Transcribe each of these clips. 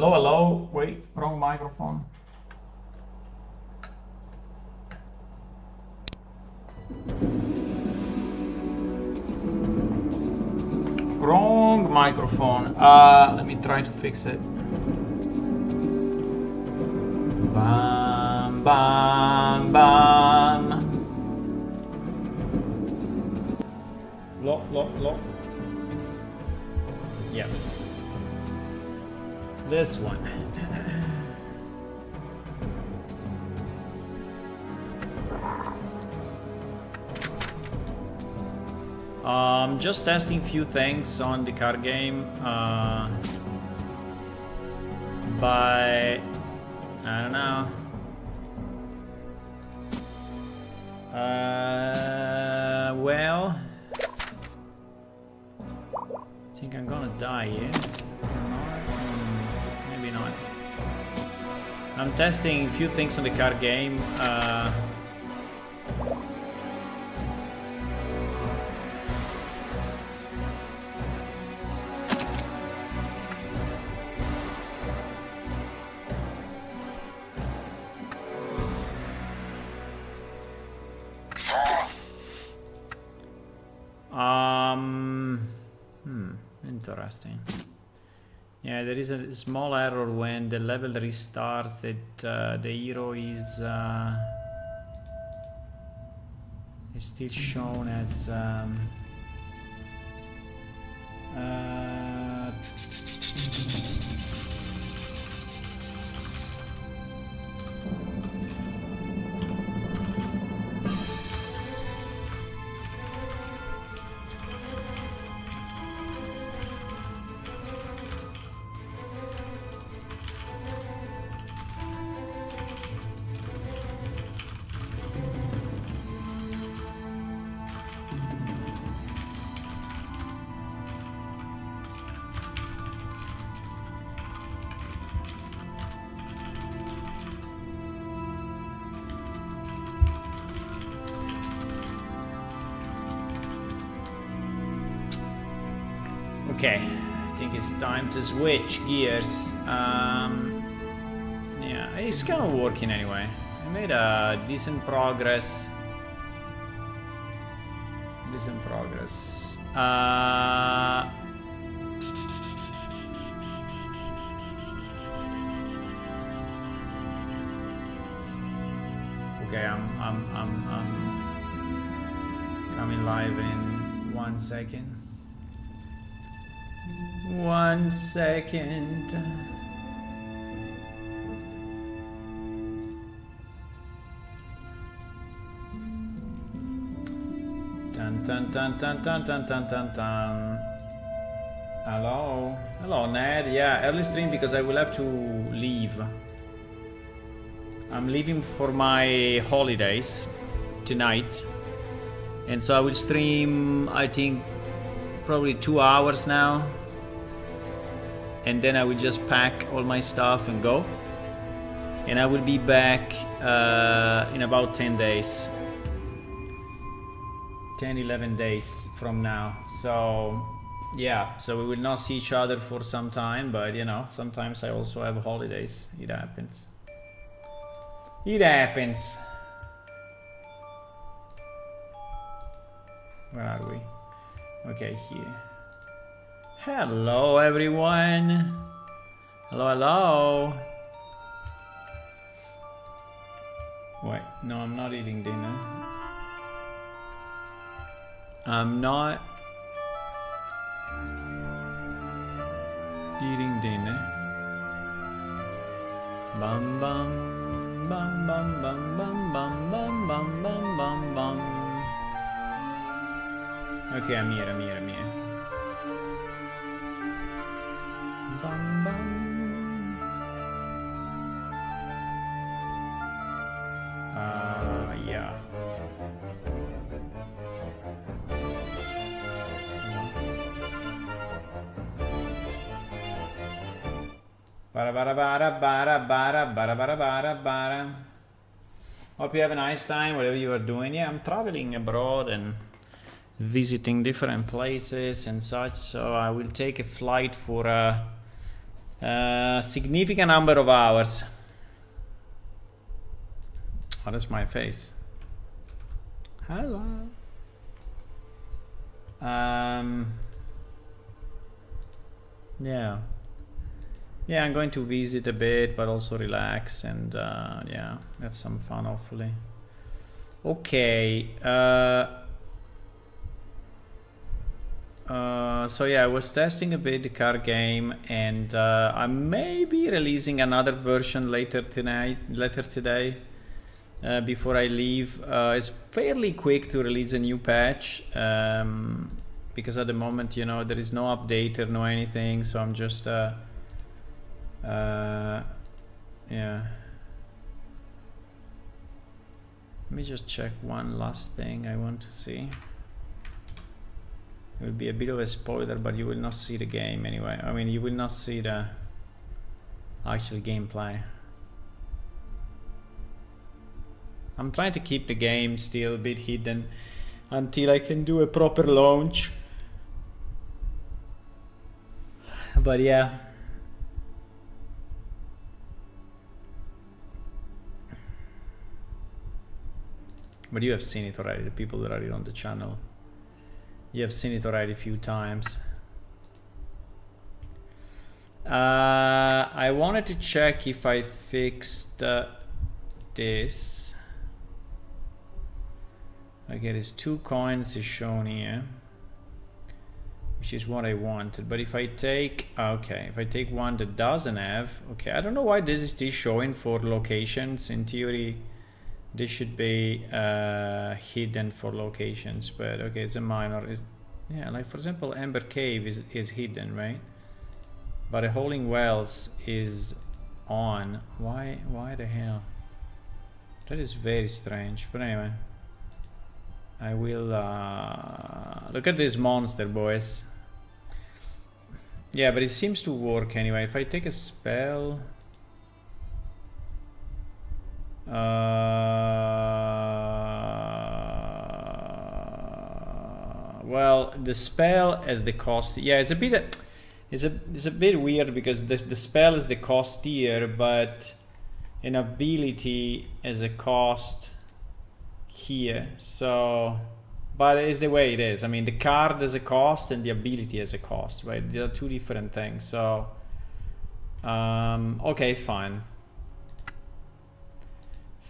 Hello, hello. Wait, wrong microphone. Wrong microphone. Let me try to fix it. Bam, bam, bam. Lock. Yeah. This one. Just testing few things on the card game. But I don't know. Well, I think I'm gonna die here. Maybe not. I'm testing a few things on the card game. Interesting. Yeah, there is a small error when the level restarts that the hero is still shown as okay, I think it's time to switch gears. Yeah, it's kind of working anyway. I made a decent progress. Okay, I'm coming live in 1 second. 1 second. Dun. Hello Ned. Yeah, early stream because I will have to leave. I'm leaving for my holidays tonight, and so I will stream, I think, probably 2 hours now, and then I will just pack all my stuff and go, and I will be back in about 10 days, 10-11 days from now. So yeah, so we will not see each other for some time, but you know, sometimes I also have holidays. It happens. Where are we? Okay, here. Hello everyone. Hello. Wait, no, I'm not eating dinner. I'm not eating dinner. Bum bum bum bum bum bum bum bum bum bum bum bum. Okay, I'm here. Bum bum. Yeah. Hope you have a nice time, whatever you are doing. Yeah, I'm traveling abroad and visiting different places and such, so I will take a flight for Significant number of hours. What is my face? Hello. Yeah. Yeah, I'm going to visit a bit, but also relax and yeah, have some fun, hopefully. Okay. So yeah, I was testing a bit the card game, and I may be releasing another version later today. Before I leave. It's fairly quick to release a new patch, because at the moment, you know, there is no update or no anything, so I'm just yeah. Let me just check one last thing I want to see. It will be a bit of a spoiler, but you will not see the game anyway. I mean, you will not see the actual gameplay. I'm trying to keep the game still a bit hidden until I can do a proper launch. But yeah. But you have seen it already, the people that are on the channel. You have seen it already a few times. I wanted to check if I fixed this. Okay, there's 2 coins is shown here, which is what I wanted. But if I take, okay, if I take one that doesn't have, okay, I don't know why this is still showing for locations. In theory, this should be hidden for locations, but okay, it's a minor. Is yeah, like for example, Ember Cave is hidden, right? But a Howling Wells is on. Why the hell? That is very strange. But anyway, I will look at this monster, boys. Yeah, but it seems to work anyway. If I take a spell, well, the spell as the cost. Yeah, it's a bit. It's a bit weird because the spell is the cost here, but an ability as a cost here. So, but it's the way it is. I mean, the card has a cost and the ability has a cost, right? They are 2 different things. So, okay, fine.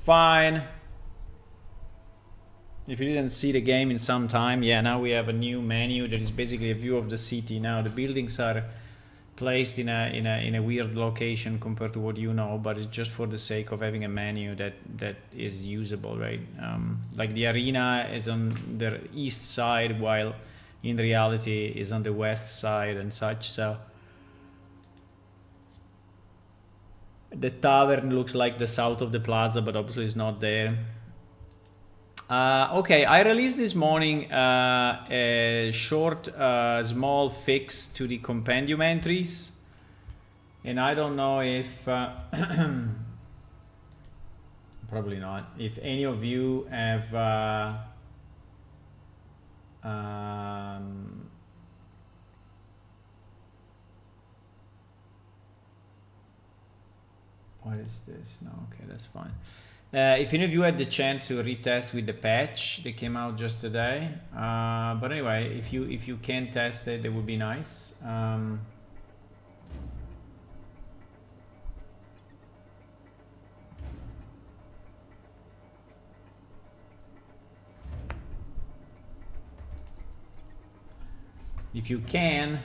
Fine. If you didn't see the game in some time, yeah, now we have a new menu that is basically a view of the city. Now the buildings are placed in a weird location compared to what you know, but it's just for the sake of having a menu that is usable, right? Like the arena is on the east side, while in reality is on the west side and such. So the tavern looks like the south of the plaza, but obviously it's not there. Okay, I released this morning a short, small fix to the compendium entries, and I don't know if probably not. If any of you have what is this? No, okay, that's fine. If any of you had the chance to retest with the patch that came out just today, but anyway, if you can test it, that would be nice. If you can.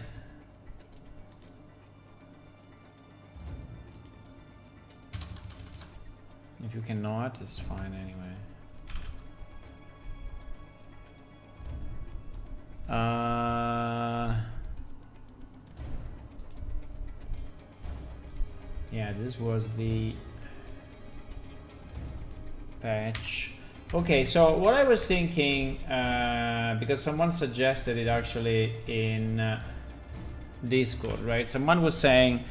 If you cannot, it's fine anyway. Yeah, this was the patch. Okay, so what I was thinking, because someone suggested it actually in Discord, right? Someone was saying,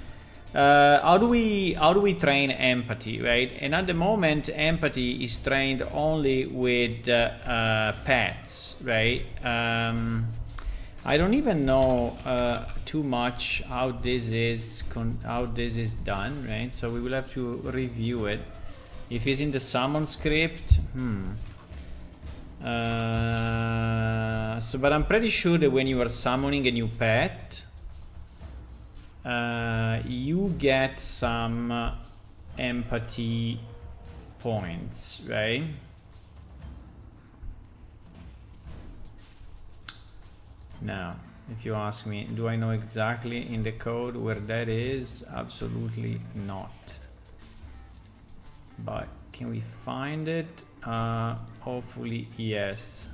how do we train empathy, right? And at the moment, empathy is trained only with pets, right? I don't even know too much how this is done, right? So we will have to review it. If it's in the summon script, so, but I'm pretty sure that when you are summoning a new pet, you get some empathy points, right? Now, if you ask me, do I know exactly in the code where that is? Absolutely not. But can we find it? Hopefully, yes.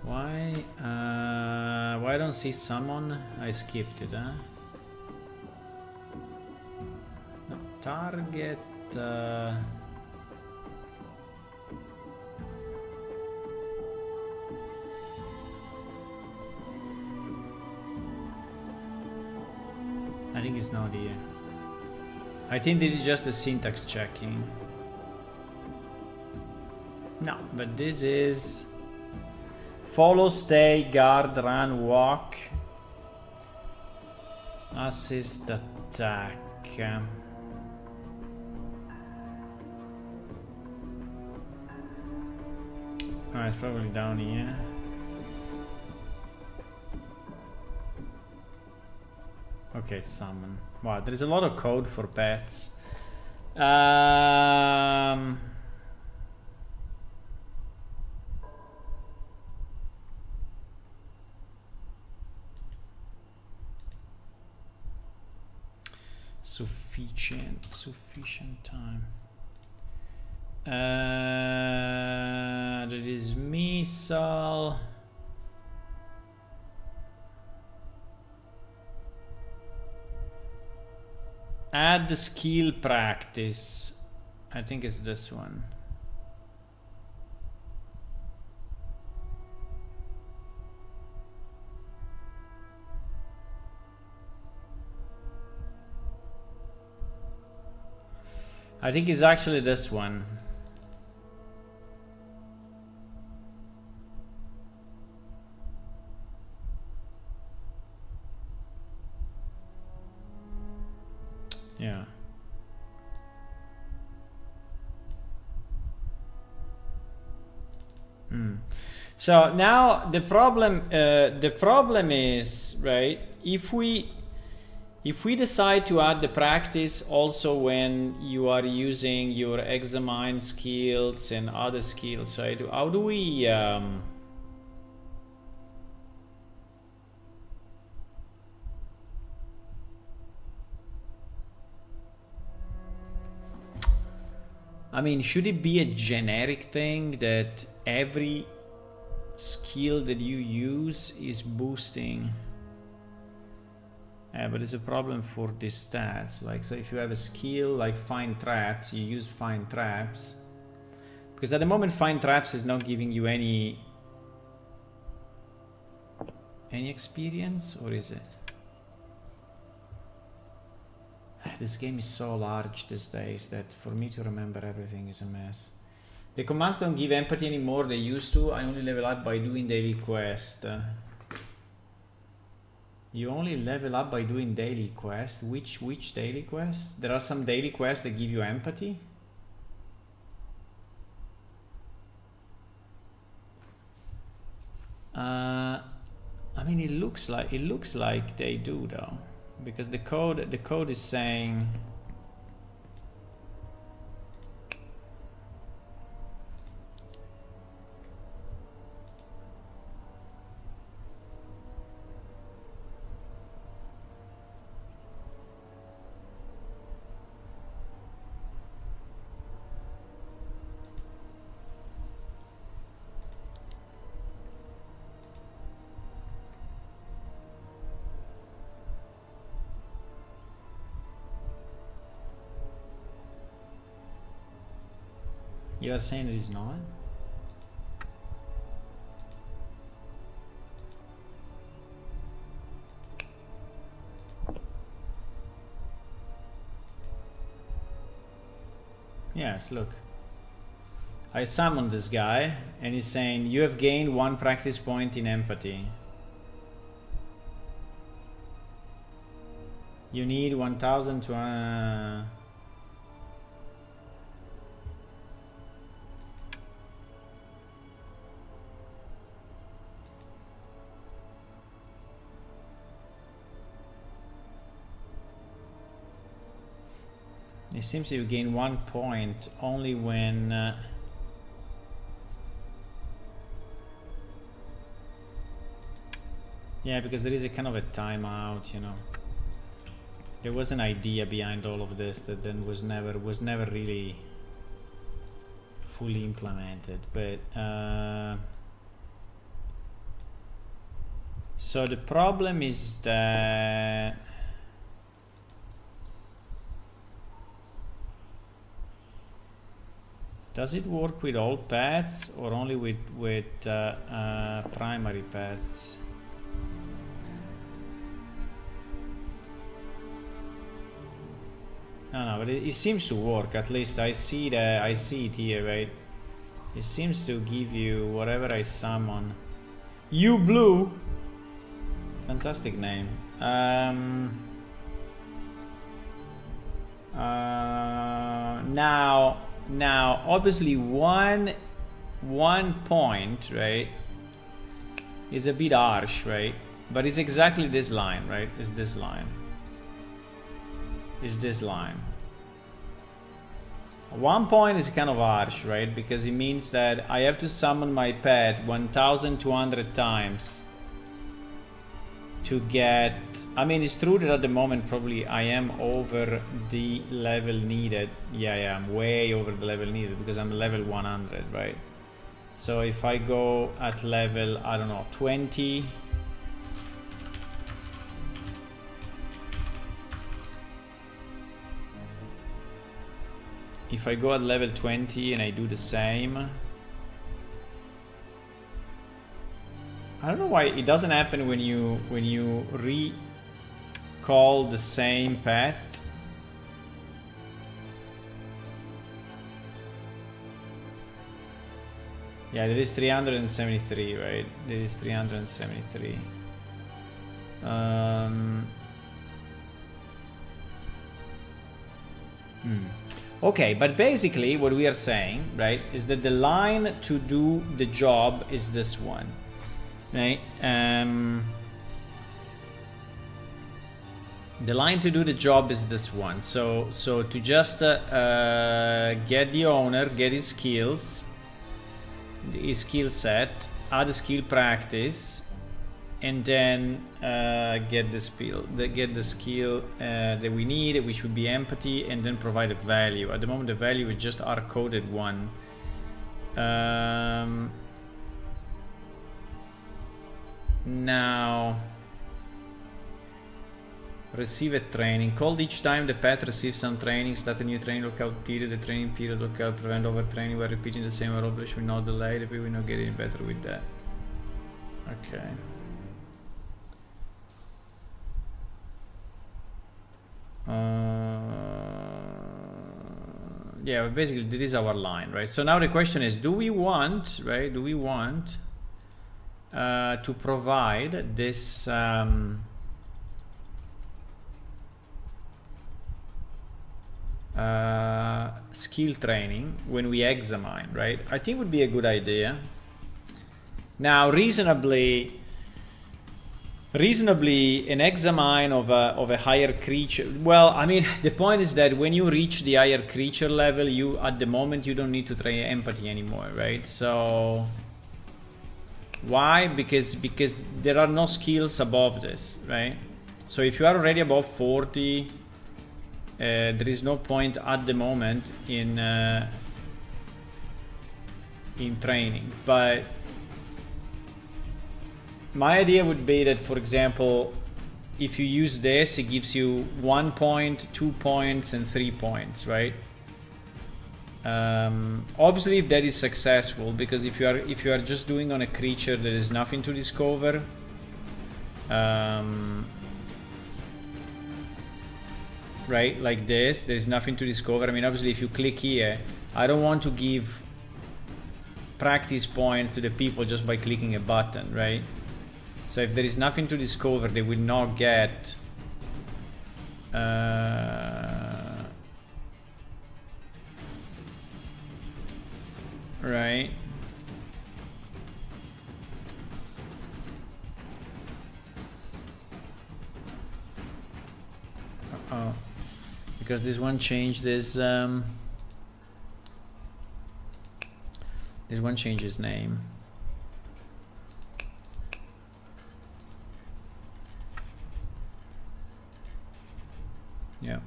Why I don't see summon? I skipped it, huh? No, target. I think it's not here. I think this is just the syntax checking. No, but this is follow, stay, guard, run, walk, assist, attack. Oh, it's probably down here. Okay, summon. Wow, there is a lot of code for pets. Sufficient time. That is missile. Add the skill practice. I think it's this one. I think it's actually this one. Yeah. So now the problem is, right, if we decide to add the practice also when you are using your examine skills and other skills, right? How do we I mean, should it be a generic thing that every skill that you use is boosting? Yeah, but it's a problem for the stats. Like, so if you have a skill like find traps, you use find traps. Because at the moment find traps is not giving you any experience, or is it? This game is so large these days that for me to remember everything is a mess. The commands don't give empathy anymore, they used to. I only level up by doing daily quest. You only level up by doing daily quest. Which daily quests? There are some daily quests that give you empathy. I mean, it looks like they do though, because the code is saying. You are saying it is not? Yes, look. I summoned this guy and he's saying you have gained 1 practice point in empathy. You need 1000 to it seems you gain 1 point only when yeah, because there is a kind of a timeout, you know. There was an idea behind all of this that then was never really fully implemented, but so the problem is that does it work with all pets or only with primary pets? No, but it seems to work. At least I see it here, right? It seems to give you whatever I summon. You Blue, fantastic name. Now, obviously, one point, right, is a bit harsh, right? But it's exactly this line, right? It's this line. Is this line. 1 point is kind of harsh, right? Because it means that I have to summon my pet 1200 times to get... I mean, it's true that at the moment probably I am over the level needed. Yeah, I'm way over the level needed because I'm level 100, right? So if I go at level, I don't know, 20... If I go at level 20 and I do the same, I don't know why it doesn't happen when you recall the same pet. Yeah, there is 373, right? There is 373. Okay, but basically what we are saying, right, is that the line to do the job is this one, right? The line to do the job is this one. So to just get the owner, get his skills, his skill set, add a skill practice, and then get the skill that we need, which would be empathy, and then provide a value. At the moment the value is just hard-coded 1. Now receive a training. Called each time the pet receives some training. Start a new training lockout period. The training period lockout prevent overtraining by repeating the same accomplishment with no delay. The people will not get any better with that. Okay. Yeah, basically this is our line, right? So now the question is, do we want, right? Do we want to provide this skill training when we examine, right? I think would be a good idea. Now, reasonably an examine of a higher creature. Well, I mean, the point is that when you reach the higher creature level, you at the moment you don't need to train empathy anymore, right? So why? Because there are no skills above this, right? So if you are already above 40, there is no point at the moment in training. But my idea would be that, for example, if you use this, it gives you 1 point, 2 points, and 3 points, right? Obviously, if that is successful, because if you are just doing on a creature, there is nothing to discover. Right, like this, there is nothing to discover. I mean, obviously, if you click here, I don't want to give practice points to the people just by clicking a button, right? So if there is nothing to discover, they will not get right. Oh, because this one changed this. This one changed his name. Yeah.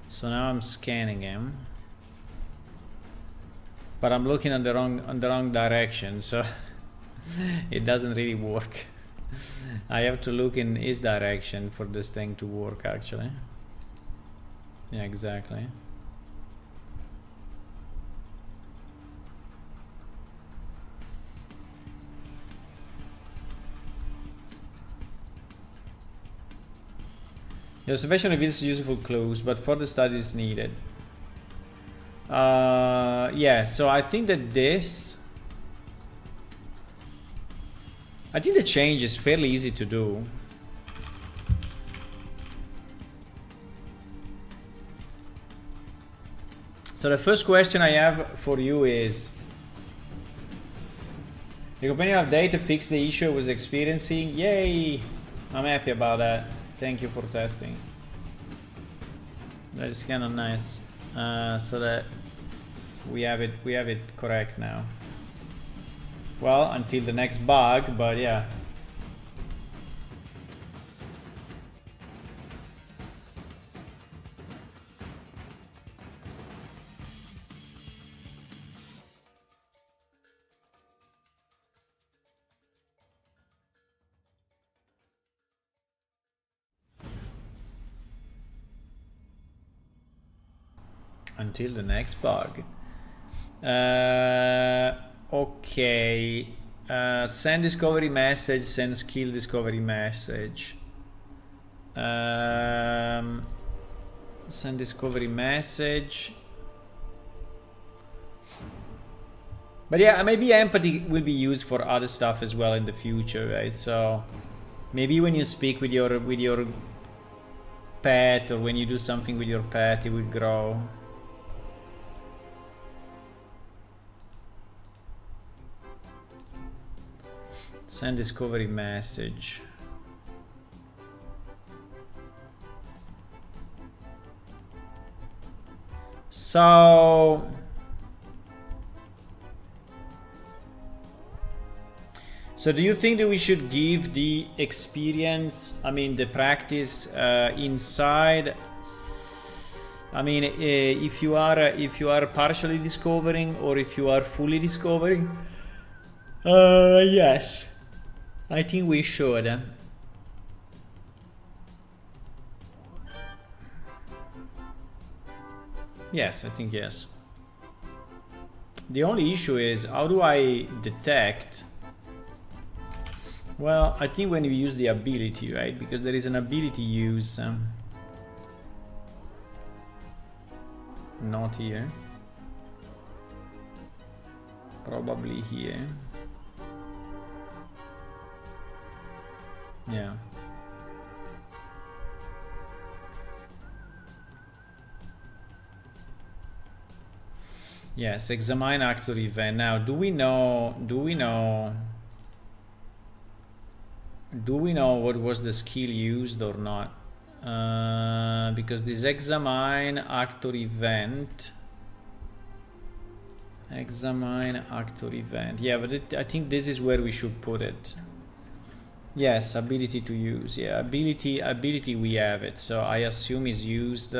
So now I'm scanning him, but I'm looking on the wrong direction, so it doesn't really work. I have to look in his direction for this thing to work, actually. Yeah, exactly. The observation reveals useful clues, but further study is needed. Yeah, so I think that I think the change is fairly easy to do. So the first question I have for you is, the companion update to fix the issue I was experiencing. Yay! I'm happy about that. Thank you for testing. That is kind of nice. So that we have it correct now. Well, until the next bug, but yeah. Until the next bug. Okay. Send discovery message, send skill discovery message. Send discovery message. But yeah, maybe empathy will be used for other stuff as well in the future, right? So maybe when you speak with your pet, or when you do something with your pet, it will grow. Send discovery message. So do you think that we should give the experience, I mean the practice inside? I mean, if you are partially discovering, or if you are fully discovering? Yes, I think we should. Yes, I think yes. The only issue is, how do I detect? Well, I think when you use the ability, right? Because there is an ability use. Not here. Probably here. Yeah. Yes, examine actor event. Now, do we know what was the skill used or not? Because this examine actor event. Examine actor event. Yeah, but I think this is where we should put it. Yes, ability to use. Yeah, ability we have it. So I assume is used.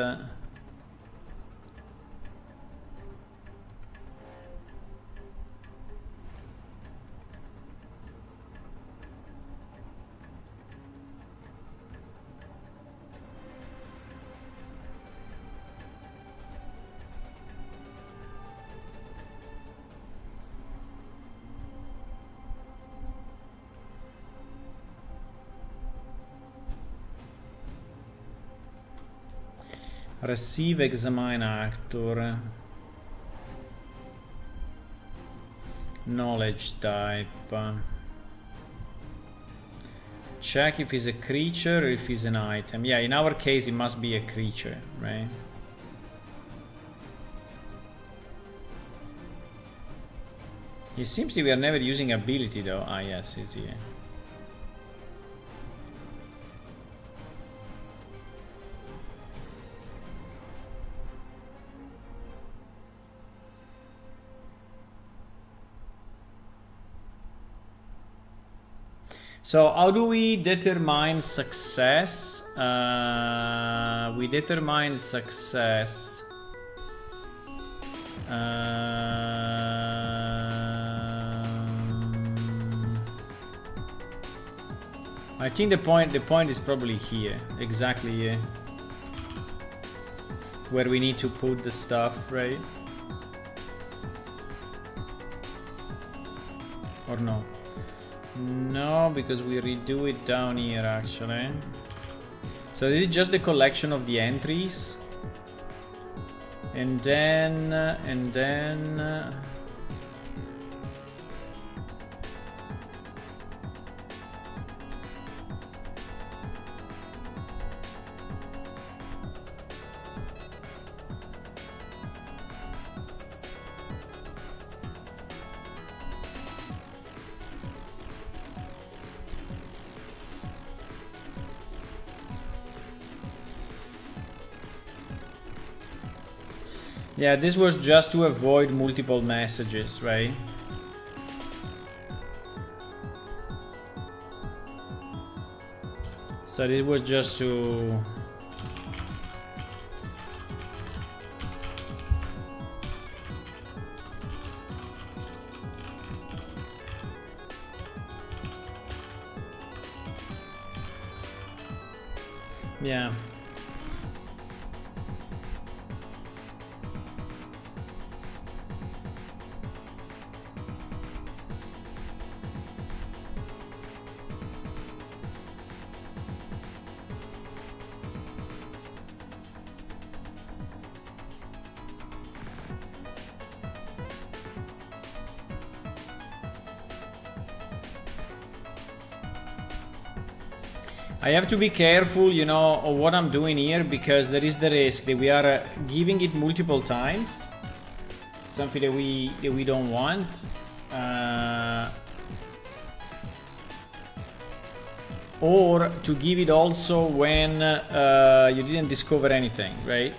Receive examine actor. Knowledge type. Check if it's a creature or if it's an item. Yeah, in our case it must be a creature, right? It seems that we are never using ability though. Ah yes, it's here. So how do we determine success? We determine success. I think the point is probably here, exactly here, where we need to put the stuff, right? Or no? No, because we redo it down here actually. So this is just the collection of the entries, and then yeah, this was just to avoid multiple messages, right? So it was just to... yeah. I have to be careful, you know, of what I'm doing here, because there is the risk that we are giving it multiple times, something that we don't want. Or to give it also when you didn't discover anything, right?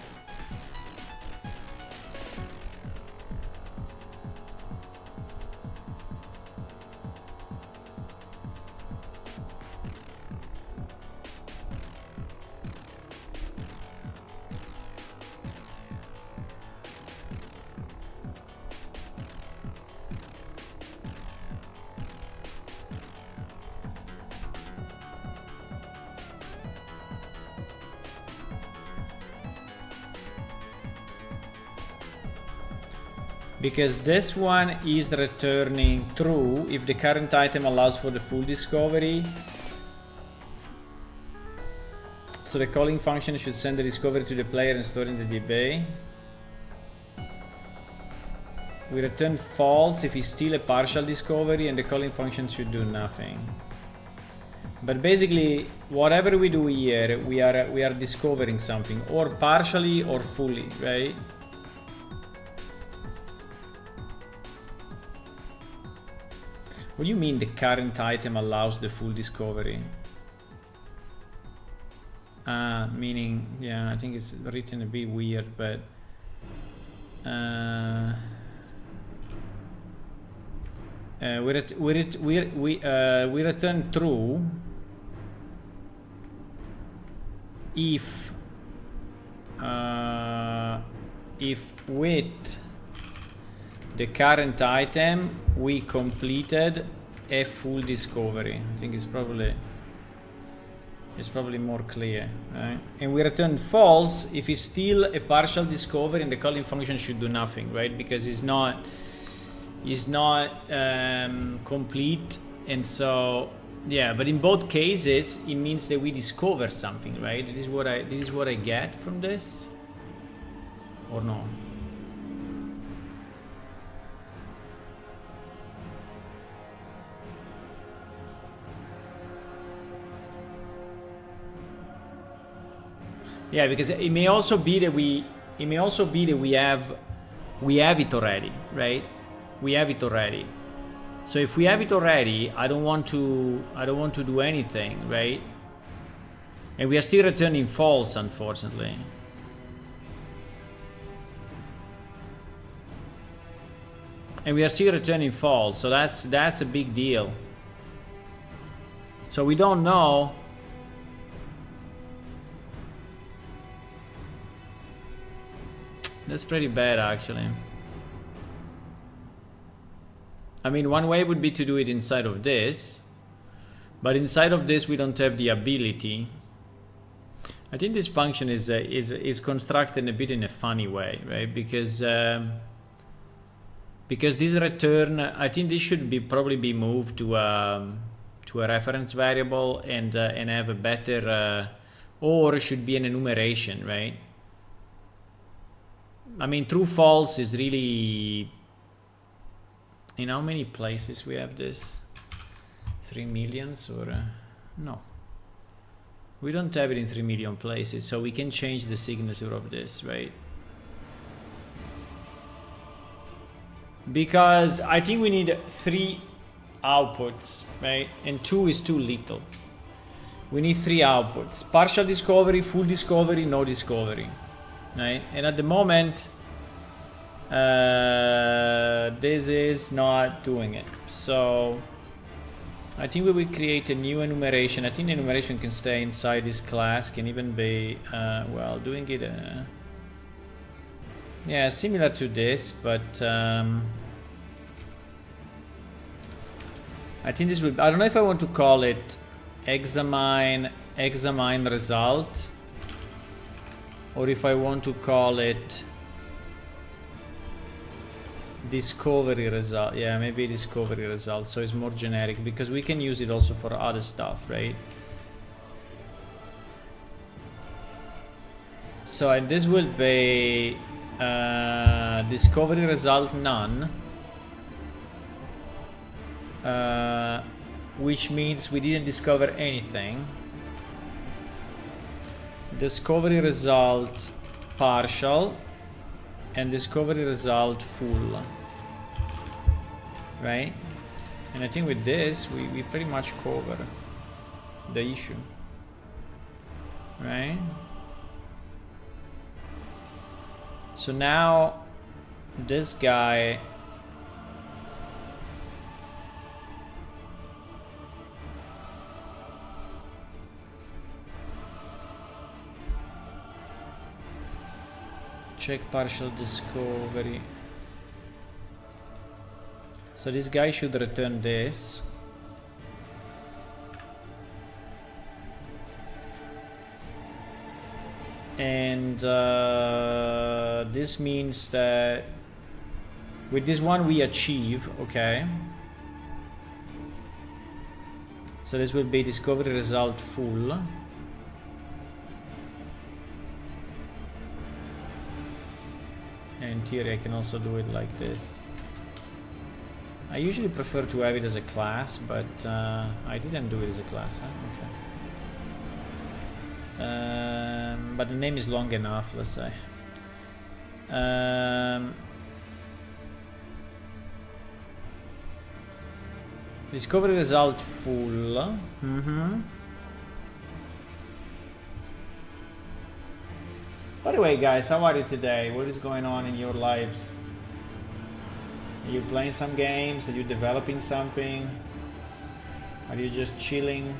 Because this one is returning true if the current item allows for the full discovery. So the calling function should send the discovery to the player and store in the DB. We return false if it's still a partial discovery, and the calling function should do nothing. But basically, whatever we do here, we are discovering something, or partially or fully, right? What do you mean the current item allows the full discovery? Meaning, yeah, I think it's written a bit weird, but we return true if with the current item we completed a full discovery. I think it's probably more clear, right? And we return false if it's still a partial discovery, and the calling function should do nothing, right? Because it's not complete. And so yeah, but in both cases it means that we discover something, right? This is what I get from this. or no? Yeah, because it may also be that we have it already, right? We have it already. So if we have it already, I don't want to do anything, right? And we are still returning false, unfortunately. And we are still returning false, so that's a big deal. So we don't know. That's pretty bad, actually. I mean, one way would be to do it inside of this, but inside of this we don't have the ability. I think this function is constructed a bit in a funny way, right? Because this return, I think this should probably be moved to a reference variable and have a better, or should be an enumeration, right? I mean, true false is really. In how many places we have this? 3 million or no? We don't have it in 3 million places, so we can change the signature of this, right? Because I think we need 3 outputs, right? And 2 is too little. We need 3 outputs: partial discovery, full discovery, no discovery, right? And at the moment, this is not doing it. So I think we will create a new enumeration. I think the enumeration can stay inside this class, can even be well, doing it yeah, similar to this, but I think this will, I don't know if I want to call it examine result, or if I want to call it discovery result. Yeah, maybe discovery result, so it's more generic, because we can use it also for other stuff, right? So and this will be discovery result none, which means we didn't discover anything. Discovery result partial, and discovery result full, right? And I think with this we pretty much cover the issue, right? So now this guy check partial discovery. So this guy should return this. And this means that with this one we achieve, okay. So this will be discovery result full. And in theory I can also do it like this. I usually prefer to have it as a class, but I didn't do it as a class, huh? Okay. But the name is long enough, let's say. Discovery result full. By the way, guys, how are you today? What is going on in your lives? Are you playing some games? Are you developing something? Are you just chilling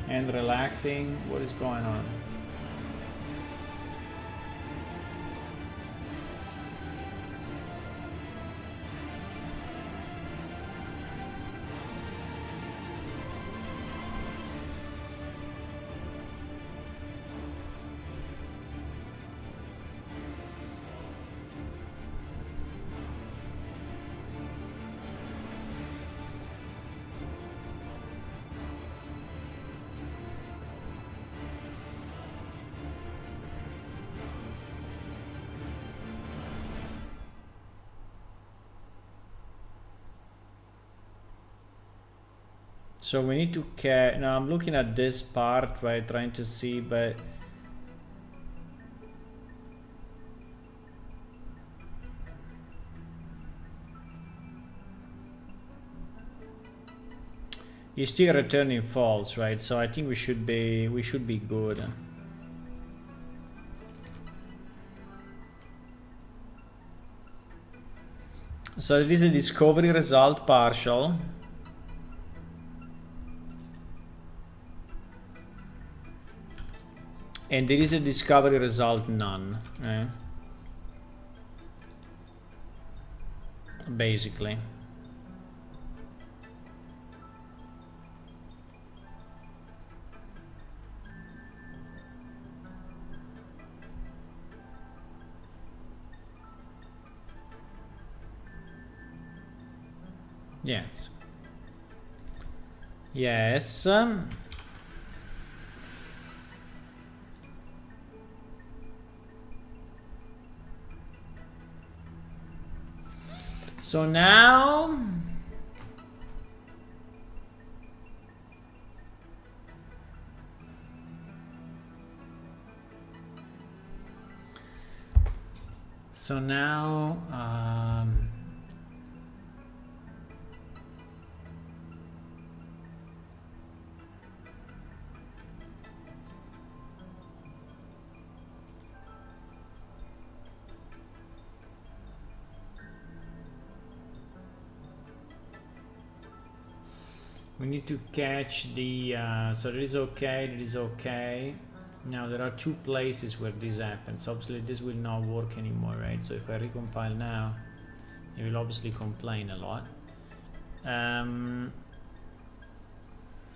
and relaxing? What is going on? So we need to now I'm looking at this part, right, trying to see, but he's still returning false, right? So I think we should be good. So this is a discovery result partial. And there is a discovery result none, right? Basically. Yes. Yes. So now we need to catch the so that is okay, that is okay. Now there are two places where this happens. Obviously this will not work anymore, right? So if I recompile now, it will obviously complain a lot.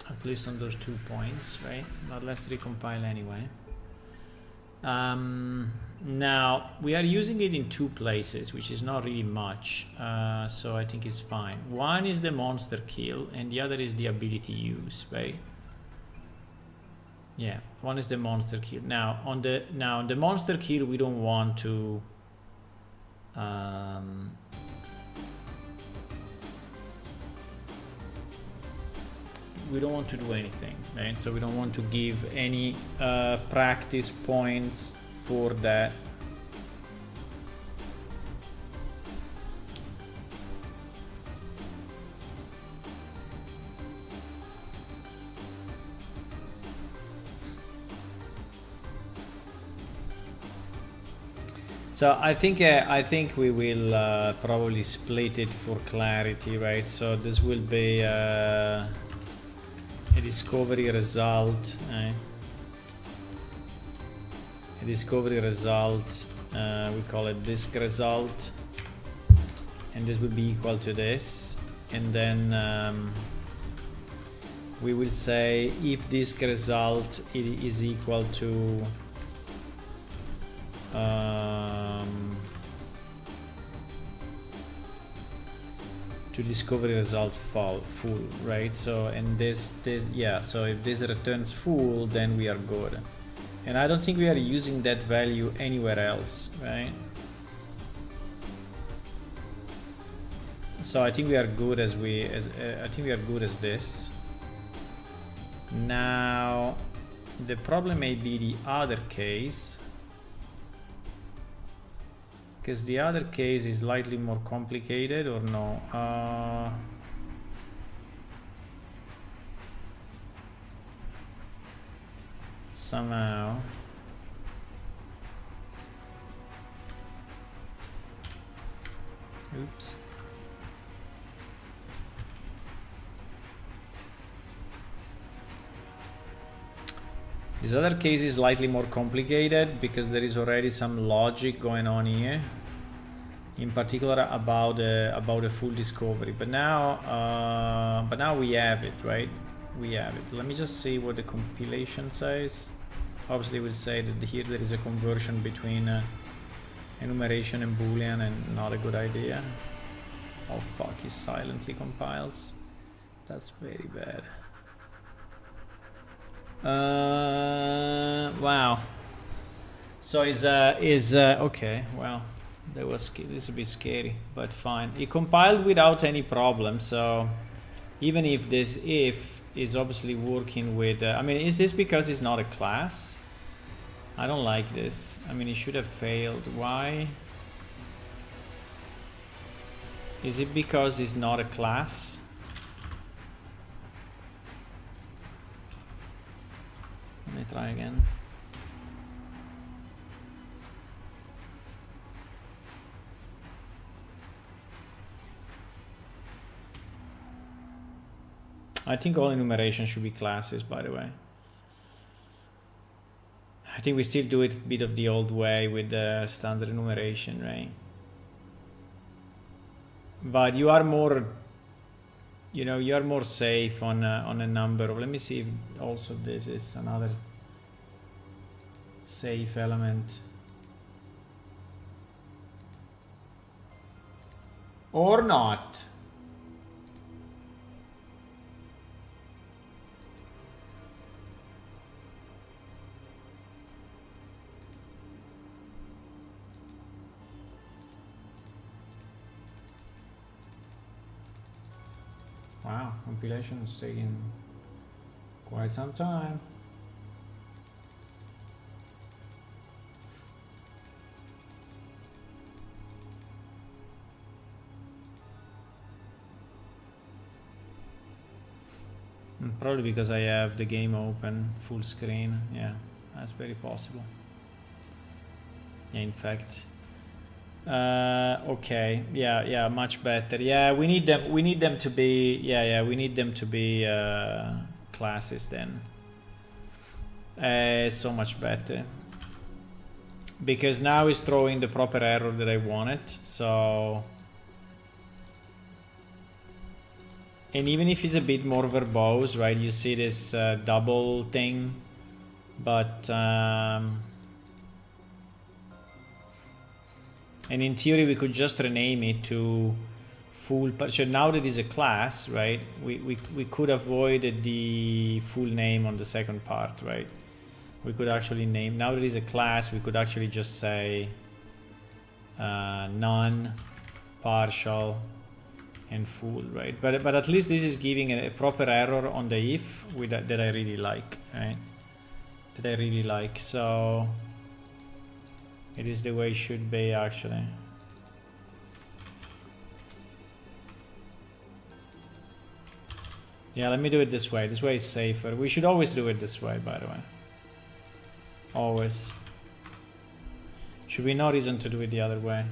At least on those 2 points, right? But let's recompile anyway. Now we are using it in two places, which is not really much, so I think it's fine. One is the monster kill and the other is the ability use, right? Yeah, one is the monster kill. Now on the monster kill we don't want to do anything, right? So we don't want to give any practice points for that. So I think we will probably split it for clarity, right? So this will be a discovery result, a discovery result, we call it disk result, and this will be equal to this, and then we will say if disk result is equal to discovery result full, right? So and this yeah, so if this returns full, then we are good, and I don't think we are using that value anywhere else, right? So I think we are good as I think we are good as this. Now the problem may be the other case, because the other case is slightly more complicated, or no? Somehow. Oops. This other case is slightly more complicated because there is already some logic going on here, in particular about a full discovery. But now we have it, right? We have it. Let me just see what the compilation says. Obviously, we'll say that here there is a conversion between enumeration and Boolean, and not a good idea. Oh fuck! He silently compiles. That's very bad. Wow. So is okay. Well, that was this is a bit scary, but fine. It compiled without any problem. So even if this if is obviously working with, I mean, is this because it's not a class? I don't like this. I mean, it should have failed. Why? Is it because it's not a class? Let me try again. I think all enumeration should be classes, by the way. I think we still do it a bit of the old way with the standard enumeration, right? But you are more, you know, you are more safe on a number of, let me see if also this is another safe element. Or not. Wow, compilation is taking quite some time. Probably because I have the game open full screen. Yeah, that's very possible. Yeah, in fact. Okay, yeah, much better. Yeah, we need them to be, we need them to be classes then. So much better. Because now it's throwing the proper error that I wanted, so... And even if it's a bit more verbose, right, you see this double thing, but... And in theory, we could just rename it to full. So now that it's a class, right? We could avoid the full name on the second part, right? We could actually name. Now that it's a class, we could actually just say none, partial, and full, right? But at least this is giving a proper error on the if that I really like, right? That I really like. So. It is the way it should be, actually. Yeah, let me do it this way. This way is safer. We should always do it this way, by the way. Always. Should be no reason to do it the other way.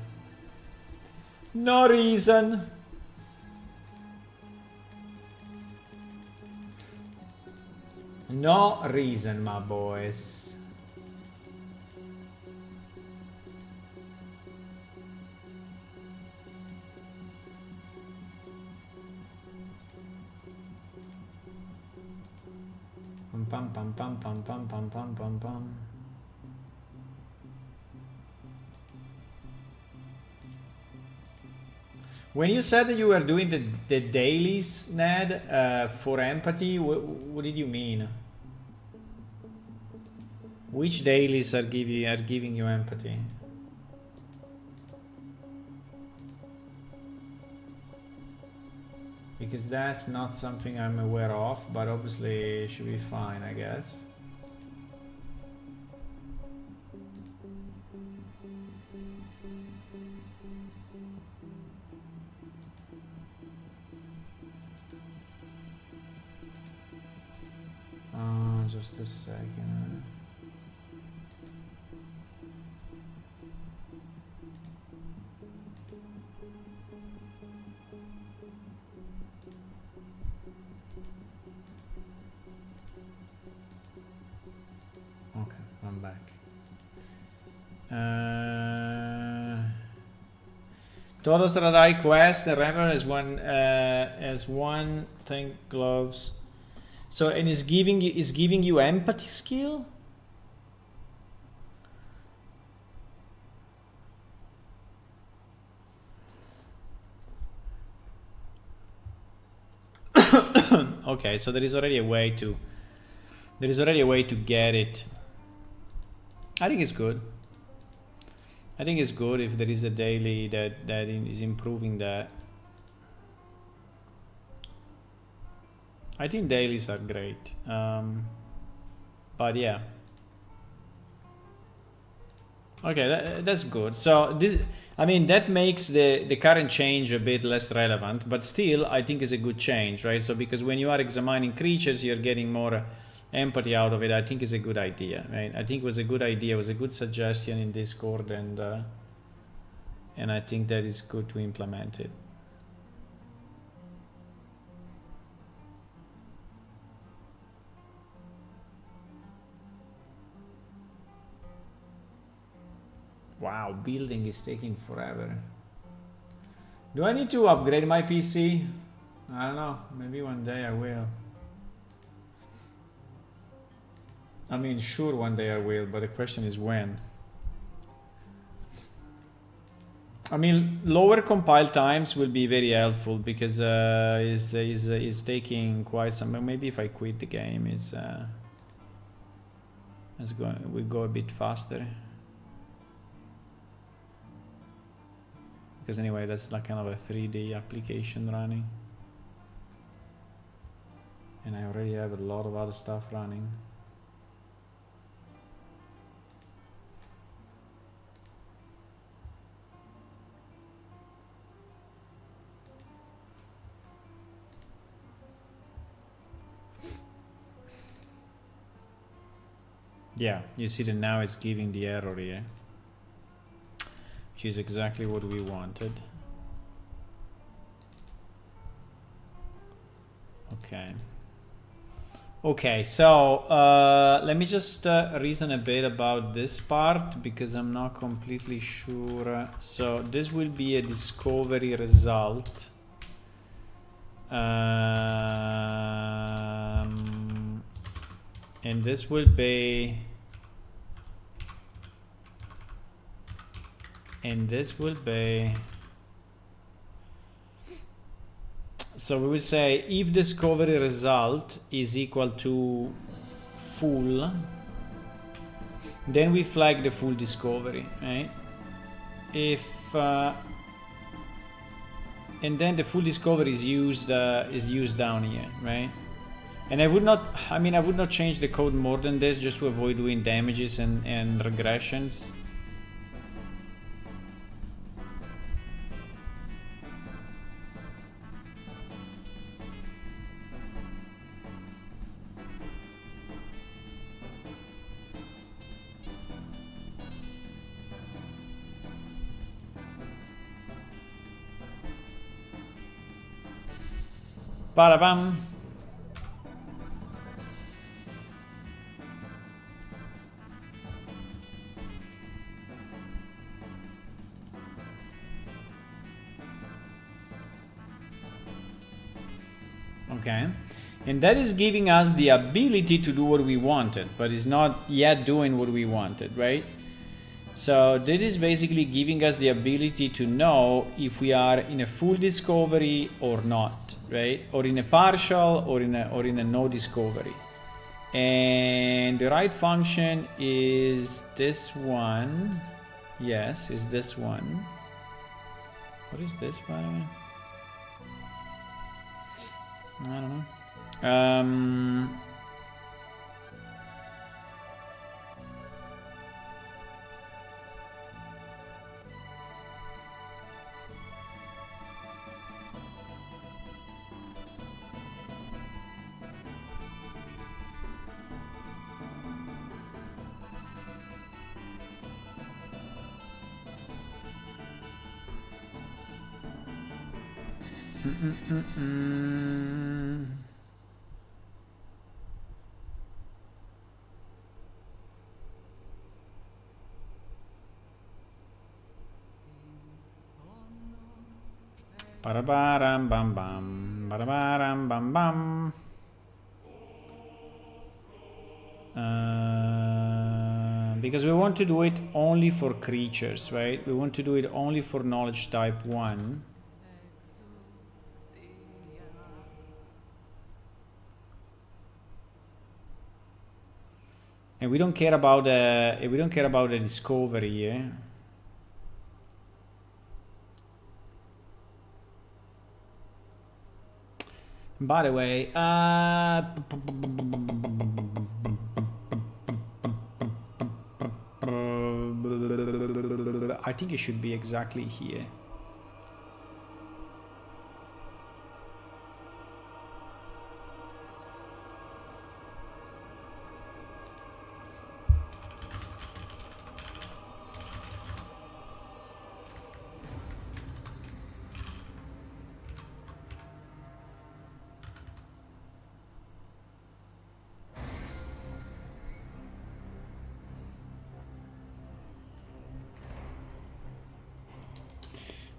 No reason! No reason, my boys. Pam pam pam pam pam pam pam pam pam. When you said that you were doing the dailies, Ned, for empathy, what did you mean? Which dailies are giving you empathy? Because that's not something I'm aware of, but obviously it should be fine, I guess. Just a second. Okay, I'm back. Todos Radai quest, the Revenant as one thing gloves. So, and is giving you empathy skill? Okay, so there is already a way to get it. I think it's good. I think it's good if there is a daily that is improving that. I think dailies are great. But yeah. Okay, that's good. So this, I mean, that makes the current change a bit less relevant, but still, I think is a good change, right? So because when you are examining creatures, you're getting more empathy out of it. I think is a good idea, right? I think it was a good idea, it was a good suggestion in Discord, and I think that is good to implement it. Wow, building is taking forever. Do I need to upgrade my PC? I don't know, maybe one day I will. I mean, sure, one day I will, but the question is when. I mean, lower compile times will be very helpful because is taking quite some. Maybe if I quit the game, we go a bit faster. Because anyway, that's like kind of a 3D application running, and I already have a lot of other stuff running. Yeah, you see that now it's giving the error here, which is exactly what we wanted. Okay, so let me just reason a bit about this part because I'm not completely sure. So this will be a discovery result. And this will be, so we will say if discovery result is equal to full, then we flag the full discovery, right? If and then the full discovery is used down here, right? And I would not change the code more than this just to avoid doing damages and regressions. Ba-da-bam. Okay, and that is giving us the ability to do what we wanted, but it's not yet doing what we wanted, right? So this is basically giving us the ability to know if we are in a full discovery or not, right? Or in a partial or in a no discovery. And the right function is this one. Yes, is this one. What is this, by the way? I don't know. Ba-da-ba-ram bam bam, ba-da-ba-ram bam bam. Because we want to do it only for creatures, right? We want to do it only for knowledge type 1. And we don't care about the discovery here. By the way, I think it should be exactly here.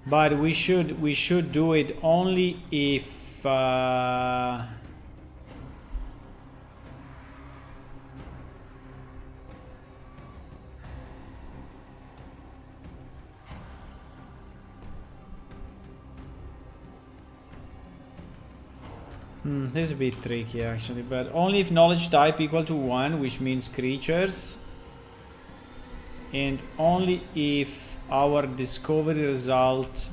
But we should do it only if this is a bit tricky actually, but only if knowledge type equal to 1, which means creatures, and only if our discovery result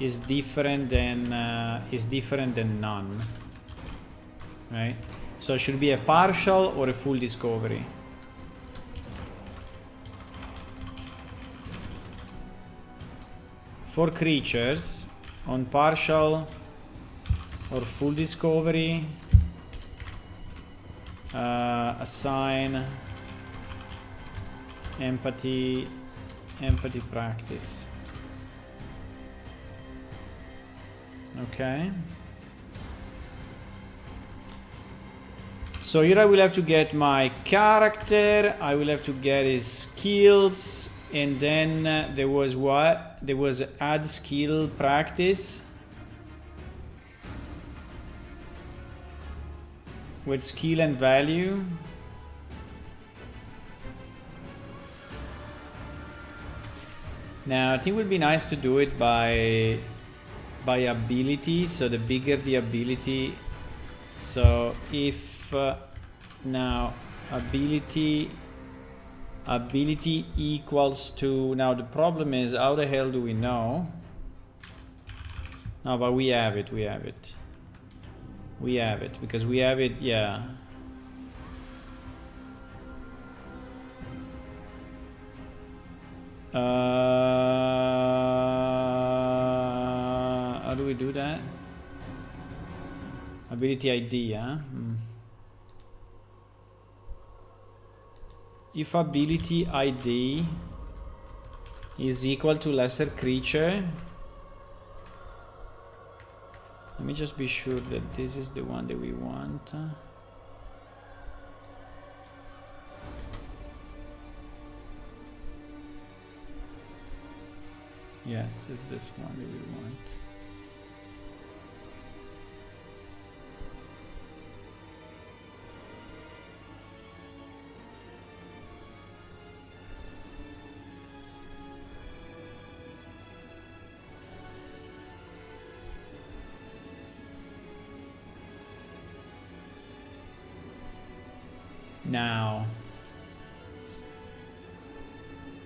is different than none, right? So it should be a partial or a full discovery. For creatures, on partial or full discovery, assign empathy practice. Okay. So here I will have to get my character, I will have to get his skills, and then there was what? There was add skill practice with skill and value. Now I think it would be nice to do it by ability, so the bigger the ability. So if now ability equals to, now the problem is how the hell do we know? No, but we have it because we have it, yeah. How do we do that? Ability ID, huh? If ability ID is equal to lesser creature, let me just be sure that this is the one that we want. Yes, it's this one that we want.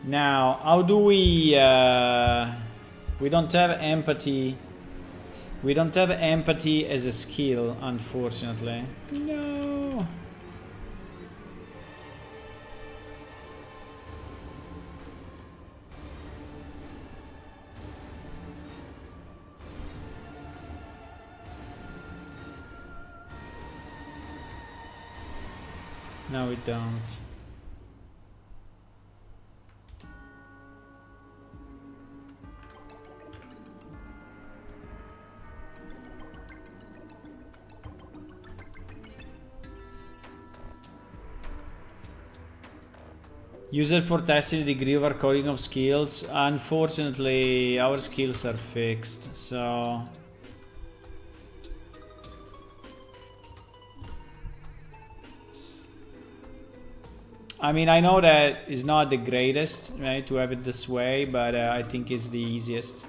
Now, how do we don't have empathy. We don't have empathy as a skill, unfortunately. No. No, we don't. User for testing the degree of our coding of skills. Unfortunately, our skills are fixed, so I mean, I know that is not the greatest, right, to have it this way, but I think it's the easiest.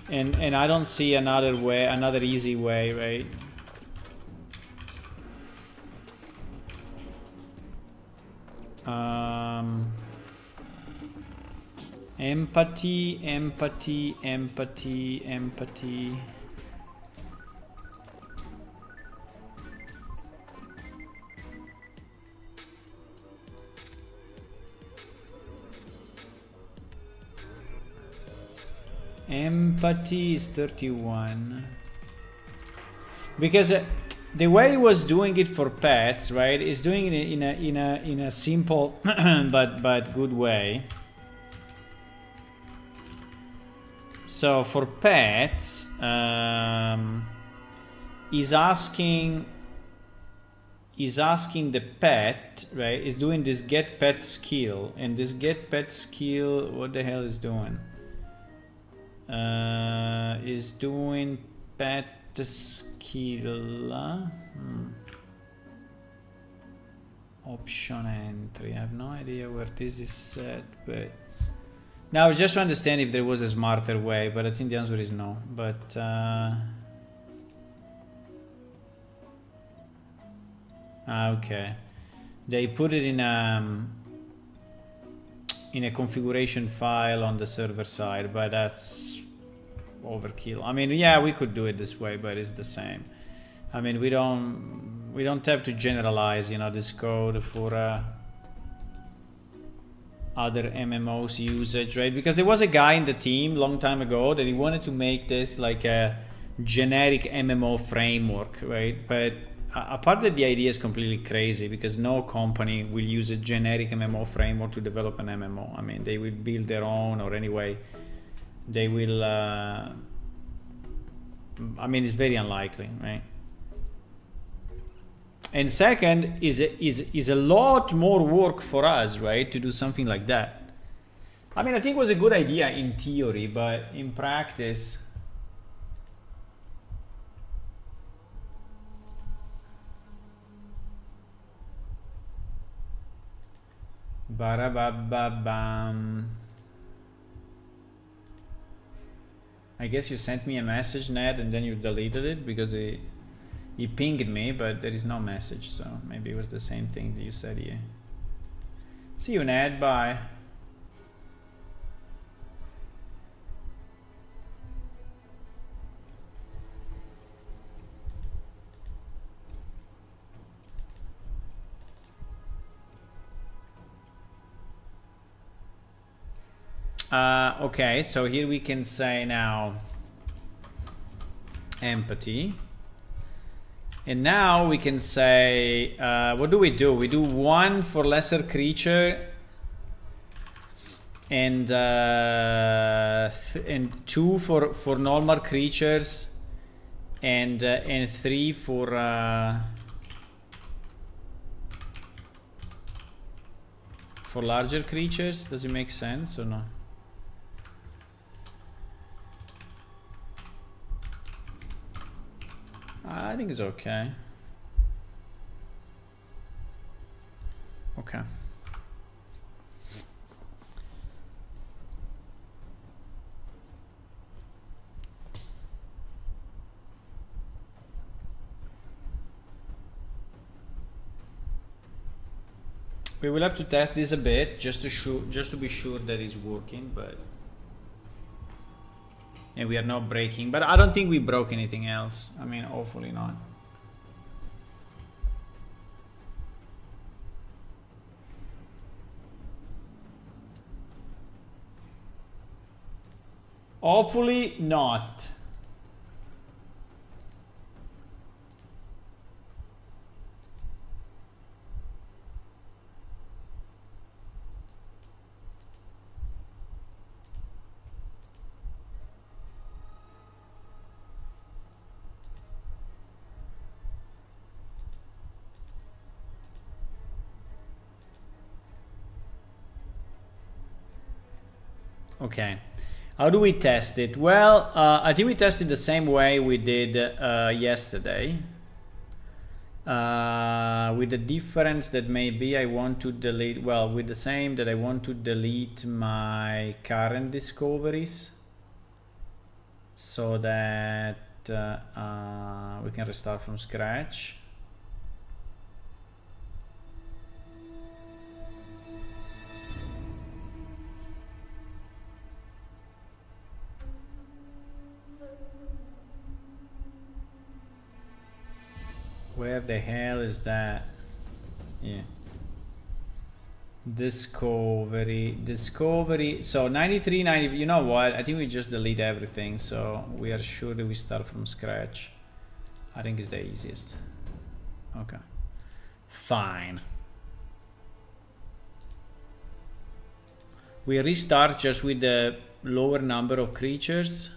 And I don't see another way, another easy way, right? Empathy. Empathy is 31. Because the way he was doing it for pets, right, is doing it in a simple but good way. So for pets, he's asking the pet, right? Is doing this get pet skill, and this get pet skill, what the hell is doing? Is doing pet skill. Option entry. I have no idea where this is set, but now just to understand if there was a smarter way, but I think the answer is no. But okay, they put it in a configuration file on the server side, but that's overkill. I mean, yeah, we could do it this way, but it's the same. I mean, we don't have to generalize, you know, this code for other MMOs usage, right? Because there was a guy in the team long time ago that he wanted to make this like a generic MMO framework, right? But apart that the idea is completely crazy, because no company will use a generic MMO framework to develop an MMO. I mean, they will build their own, or anyway, they will. I mean, it's very unlikely, right? And second, is a lot more work for us, right, to do something like that. I mean, I think it was a good idea in theory, but in practice. Barabababam. I guess you sent me a message, Ned, and then you deleted it because he pinged me, but there is no message, so maybe it was the same thing that you said here. See you, Ned. Bye. Okay, so here we can say now empathy. And now we can say, what do? We do 1 for lesser creature and 2 for normal creatures and 3 for larger creatures. Does it make sense or no? I think it's okay. Okay. We will have to test this a bit just to be sure that it's working, but and we are not breaking, but I don't think we broke anything else. I mean, hopefully not. Hopefully not. Okay, how do we test it? Well, I think we tested the same way we did yesterday, with the difference that maybe I want to delete, well, with the same that I want to delete my current discoveries so that we can restart from scratch. Where the hell is that? Yeah. Discovery. So 93, 90. You know what? I think we just delete everything, so we are sure that we start from scratch. I think it's the easiest. Okay. Fine. We restart just with the lower number of creatures.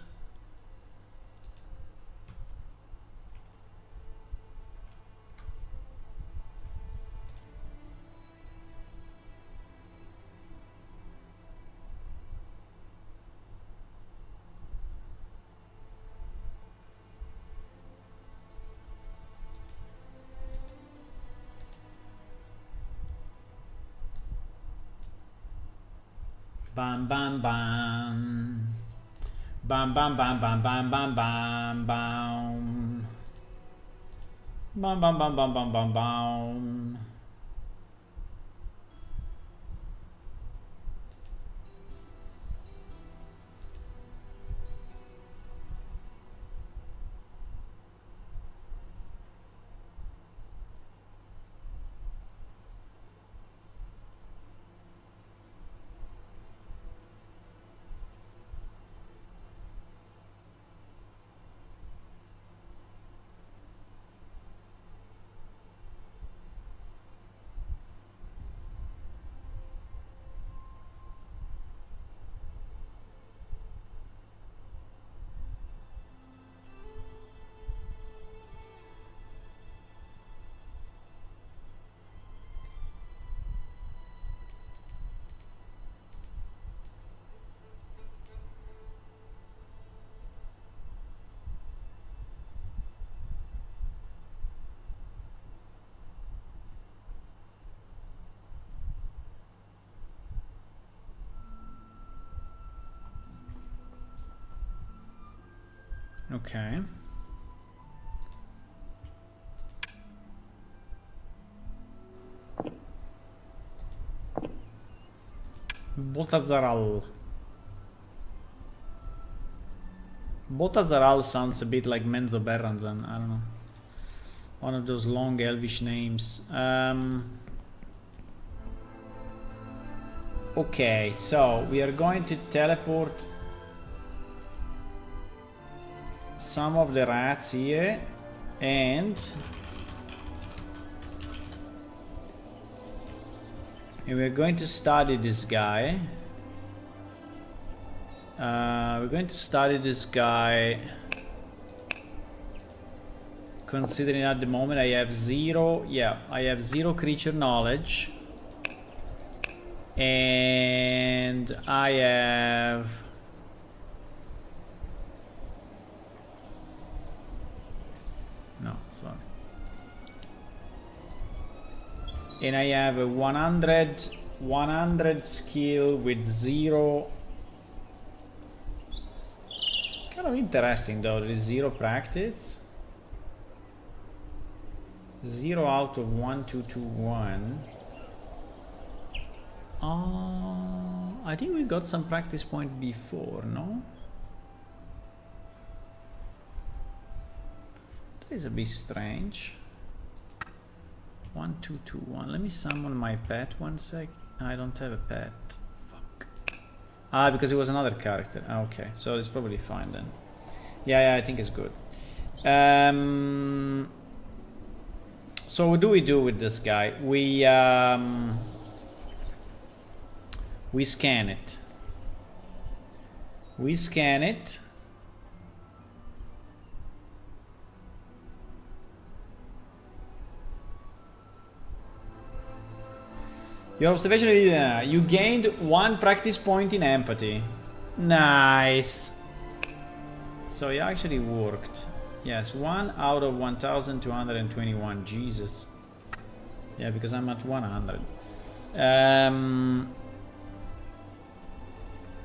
Bam bam bam. Bam bam bam bam bam bam bam bam. Bam bam bam bam bam bam bam. Okay. Botazaral. Botazaral sounds a bit like Menzo Berranzan. I don't know. One of those long elvish names. Okay, so we are going to teleport some of the rats here, and we're going to study this guy. We're going to study this guy, considering at the moment I have zero. Yeah, I have zero creature knowledge, and I have and I have a 100 skill with zero. Kind of interesting though, there is zero practice. 0 out of 1221. I think we got some practice point before, no? That is a bit strange. 1221. Let me summon my pet one sec. I don't have a pet. Fuck. Ah, because it was another character. Okay, so it's probably fine then. Yeah, I think it's good. So what do we do with this guy? We scan it. We scan it. Your observation, you gained 1 practice point in empathy. Nice. So it actually worked. Yes, 1 out of 1221. Jesus. Yeah, because I'm at 100.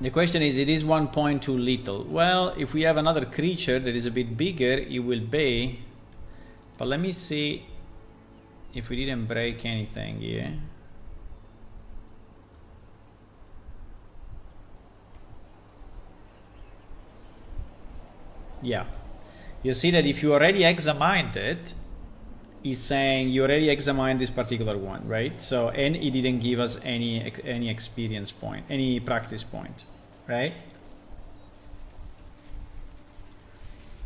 The question is, it is 1 point too little. Well, if we have another creature that is a bit bigger, it will be. But let me see if we didn't break anything here. Yeah, you see that if you already examined it, is saying you already examined this particular one, right? So, and it didn't give us any experience point, any practice point, right?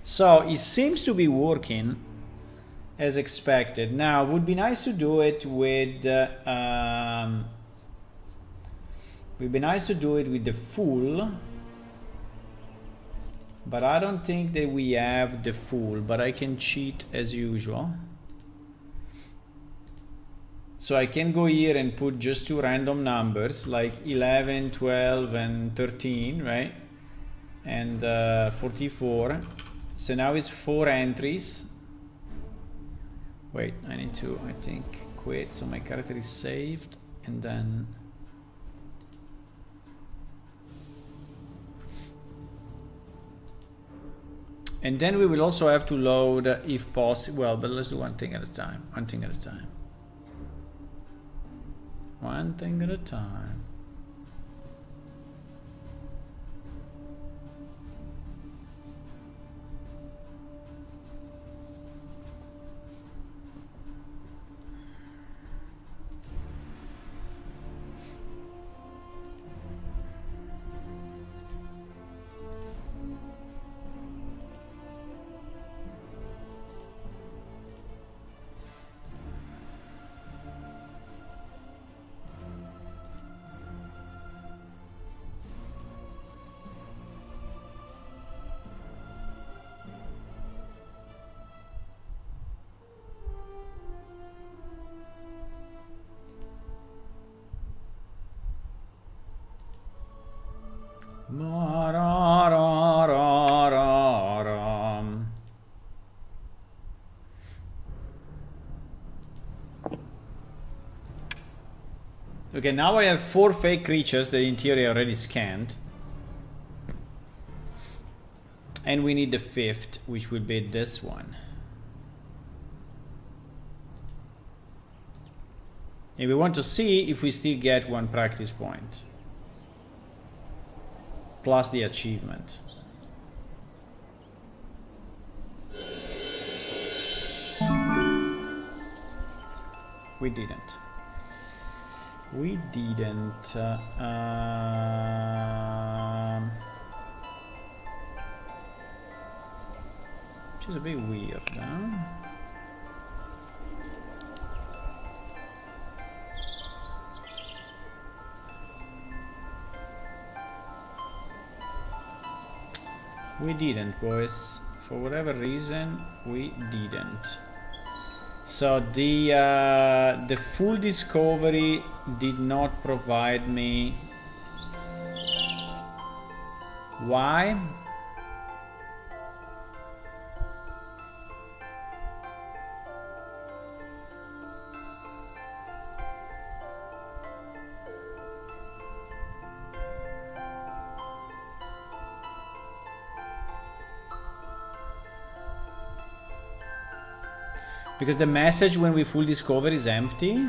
So it seems to be working as expected. Now, it would be nice to do it with the full, but I don't think that we have the full, but I can cheat as usual. So I can go here and put just 2 random numbers like 11, 12, and 13, right? And 44. So now it's 4 entries. Wait, I need to, I think, quit so my character is saved, and then we will also have to load if possible. Well, but let's do one thing at a time. One thing at a time. One thing at a time. Okay, now I have 4 fake creatures that in theory are already scanned. And we need the 5th, which will be this one. And we want to see if we still get 1 practice point. Plus the achievement. We didn't. We didn't. Which is a bit weird, huh? We didn't, boys. For whatever reason, we didn't. So the full discovery did not provide me. Why? Because the message when we full discover is empty.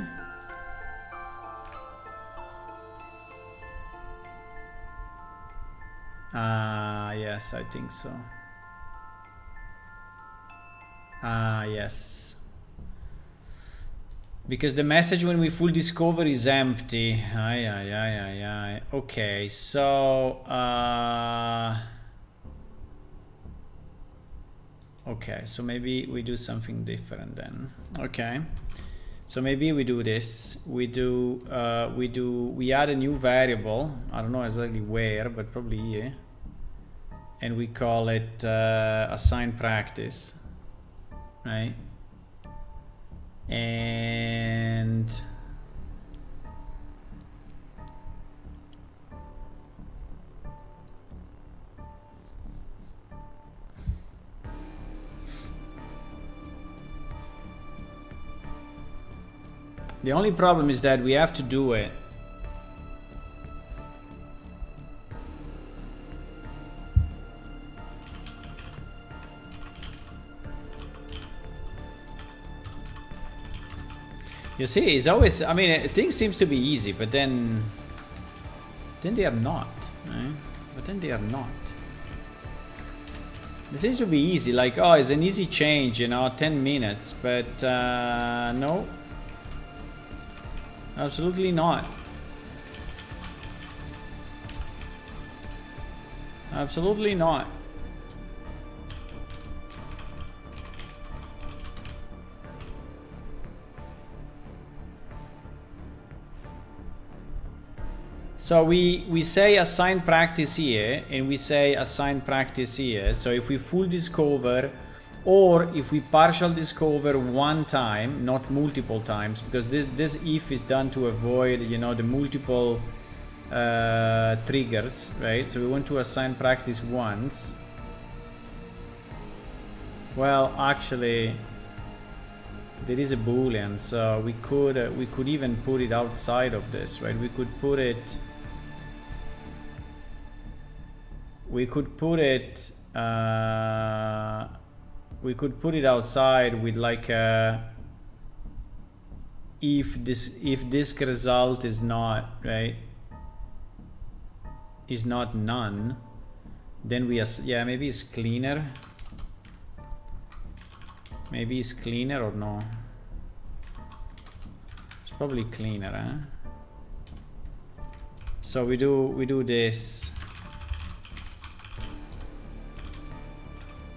Yes, I think so. Yes. Because the message when we full discover is empty. Okay, so okay, so maybe we do something different then. Okay, so maybe we do this. We add a new variable. I don't know exactly where, but probably here. And we call it assign practice, right? And the only problem is that we have to do it. You see, it's always, I mean, things seems to be easy, but then they are not, right? But then they are not. It seems to be easy, like, oh, it's an easy change, you know, 10 minutes, but no. Absolutely not. Absolutely not. So we say assign practice here, and we say assign practice here. So if we full discover, or if we partial discover one time, not multiple times, because this if is done to avoid, you know, the multiple triggers, right? So we want to assign practice once. Well, actually, there is a boolean, so we could even put it outside of this, right? We could put it. We could put it outside with like a if this result is not, right, is not none, then we yeah, maybe it's cleaner. Maybe it's cleaner or no? It's probably cleaner, huh? So we do this.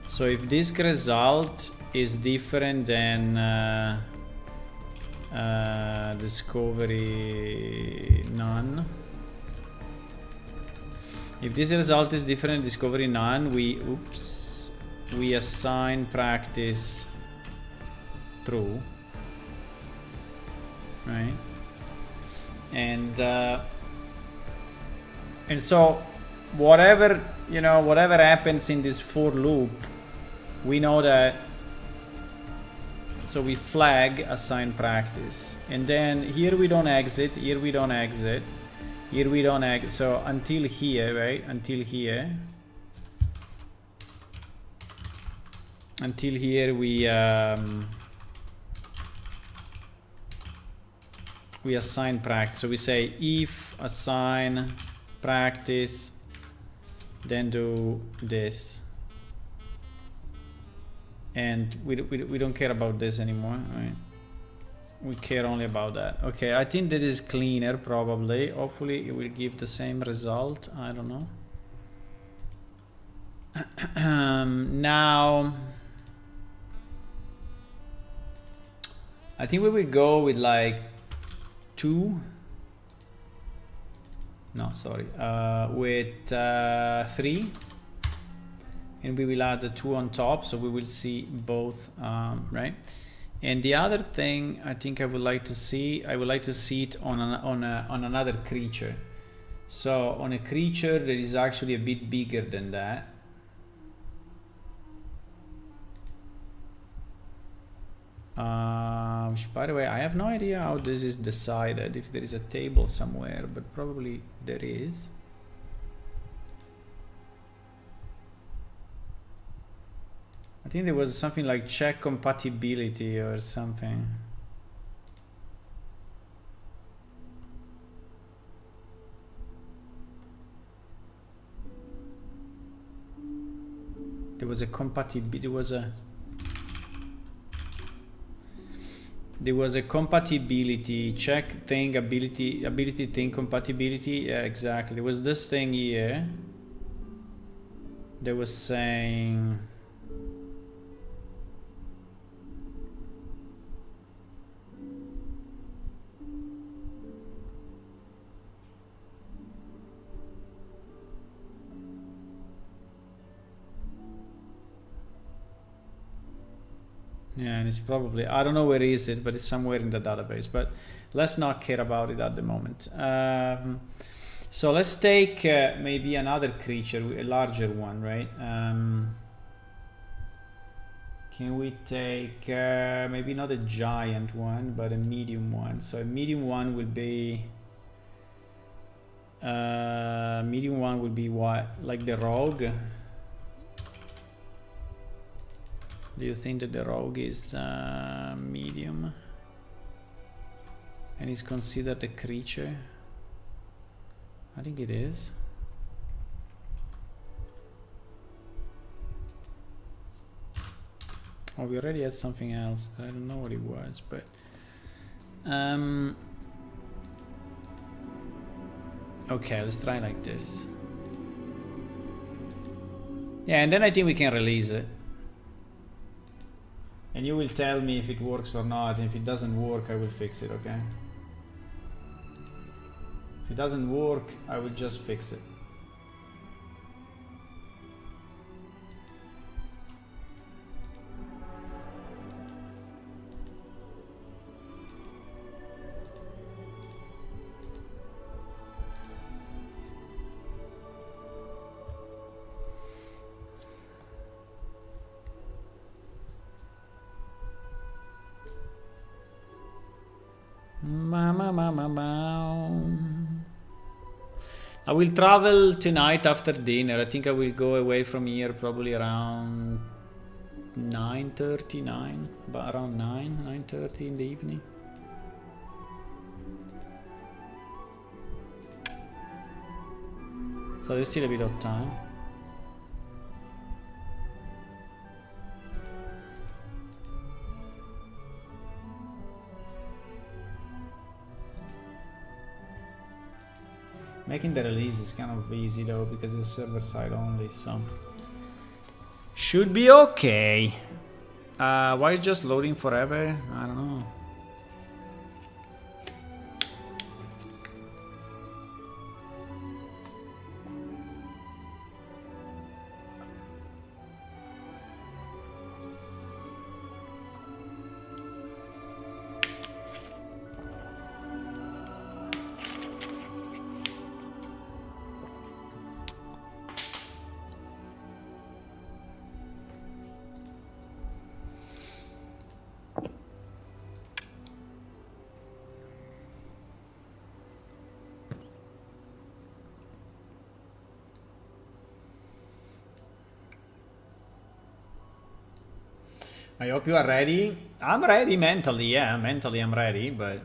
So if this result is different than discovery none, if this result is different discovery none, we assign practice true, right? And so whatever, you know, whatever happens in this for loop, we know that. So we flag assign practice, and then here we don't exit, here we don't exit, here we don't exit. So until here, right? Until here. Until here we assign practice. So we say if assign practice, then do this. And we don't care about this anymore, right? We care only about that. Okay, I think that is cleaner probably. Hopefully it will give the same result. I don't know. Now I think we will go with like 2. No, sorry. With 3. And we will add the 2 on top, so we will see both, right? And the other thing I think I would like to see it on another creature. So on a creature that is actually a bit bigger than that. Which, by the way, I have no idea how this is decided, if there is a table somewhere, but probably there is. I think there was something like check compatibility or something. There was a compatibility. There was a compatibility check thing, ability thing, compatibility. Yeah, exactly. There was this thing here. That was saying. Yeah, and it's probably, I don't know where is it, but it's somewhere in the database, but let's not care about it at the moment. So let's take maybe another creature, a larger one, right? Can we take maybe not a giant one, but a medium one? So a medium one will be what? Like the rogue? Do you think that the rogue is medium and is considered a creature? I think it is. Oh, we already had something else. I don't know what it was, but okay, let's try like this. Yeah, and then I think we can release it. And you will tell me if it works or not. And if it doesn't work, I will fix it, okay? If it doesn't work, I will just fix it. I will travel tonight after dinner. I think I will go away from here probably around 9:39, but around 9:30 in the evening. So there's still a bit of time. Making the release is kind of easy though, because it's server side only, so should be okay. Why is just loading forever? I don't know. I hope you are ready. I'm ready mentally, yeah, mentally I'm ready, but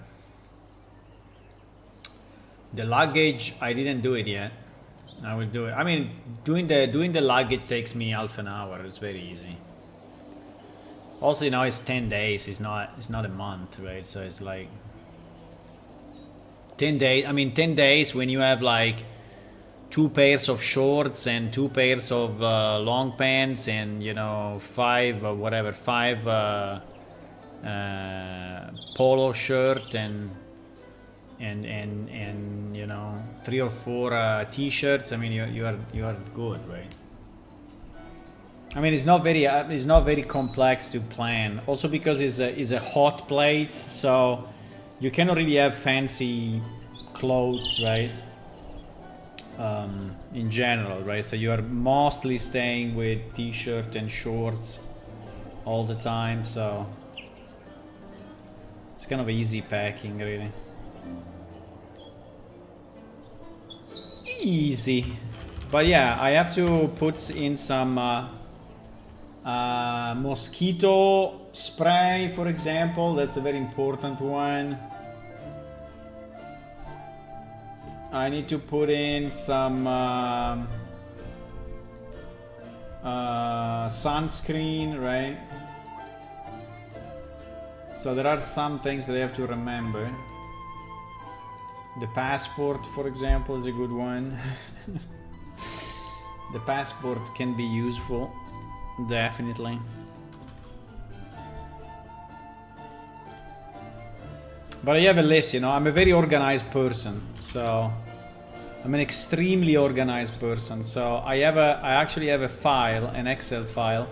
the luggage, I didn't do it yet. I will do it. I mean, doing the luggage takes me half an hour. It's very easy. Also, you know, it's 10 days. It's not a month, right? So it's like 10 days. I mean, 10 days when you have like 2 pairs of shorts and 2 pairs of long pants and, you know, 5 polo shirt and you know 3 or 4 t-shirts. I mean, you are good, right? I mean, it's not very complex to plan. Also because it's a hot place, so you cannot really have fancy clothes, right? In general, right? So you are mostly staying with t-shirt and shorts all the time, so it's kind of easy packing, really. Easy. But yeah, I have to put in some mosquito spray, for example. That's a very important one. I need to put in some sunscreen, right? So there are some things that I have to remember. The passport, for example, is a good one. The passport can be useful, definitely. But I have a list, you know, I'm a very organized person, so I'm an extremely organized person. So I actually have a file, an Excel file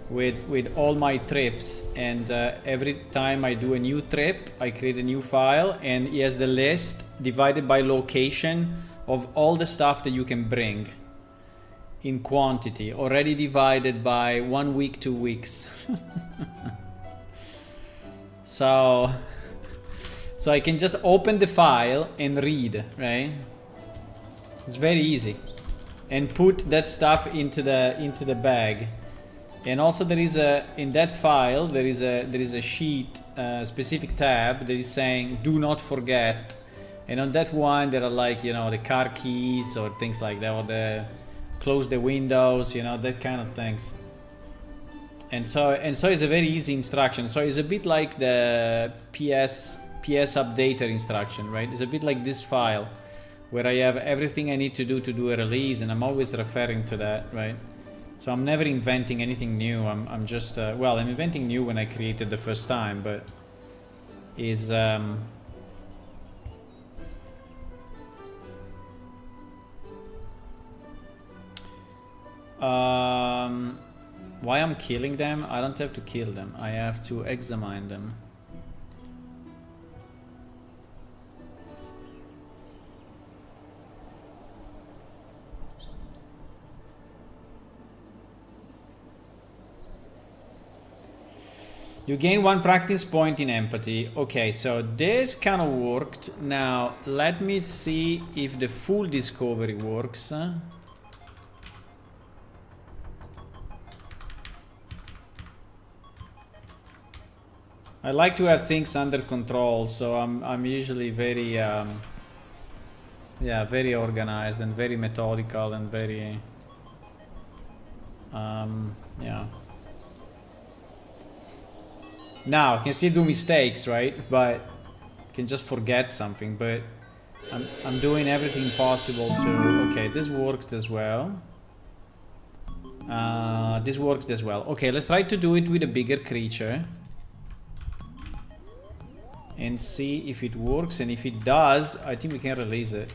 with all my trips, and every time I do a new trip, I create a new file, and it has the list divided by location of all the stuff that you can bring in quantity, already divided by 1 week, 2 weeks. So I can just open the file and read, right? It's very easy. And put that stuff into the bag. And also there is in that file there is a sheet, specific tab that is saying do not forget. And on that one there are, like, you know, the car keys or things like that, or the close the windows, you know, that kind of things. And so it's a very easy instruction. So it's a bit like the PS updater instruction, right? It's a bit like this file where I have everything I need to do a release, and I'm always referring to that, right? So I'm never inventing anything new. I'm just well, I'm inventing new when I created the first time, but is why I'm killing them? I don't have to kill them. I have to examine them. You gain 1 practice point in empathy. Okay, so this kind of worked. Now, let me see if the full discovery works. I like to have things under control, so I'm usually very yeah, very organized and very methodical and very yeah. Now I can still do mistakes, right? But I can just forget something. But I'm doing everything possible to. Okay, this worked as well. This worked as well. Okay, let's try to do it with a bigger creature and see if it works. And if it does, I think we can release it.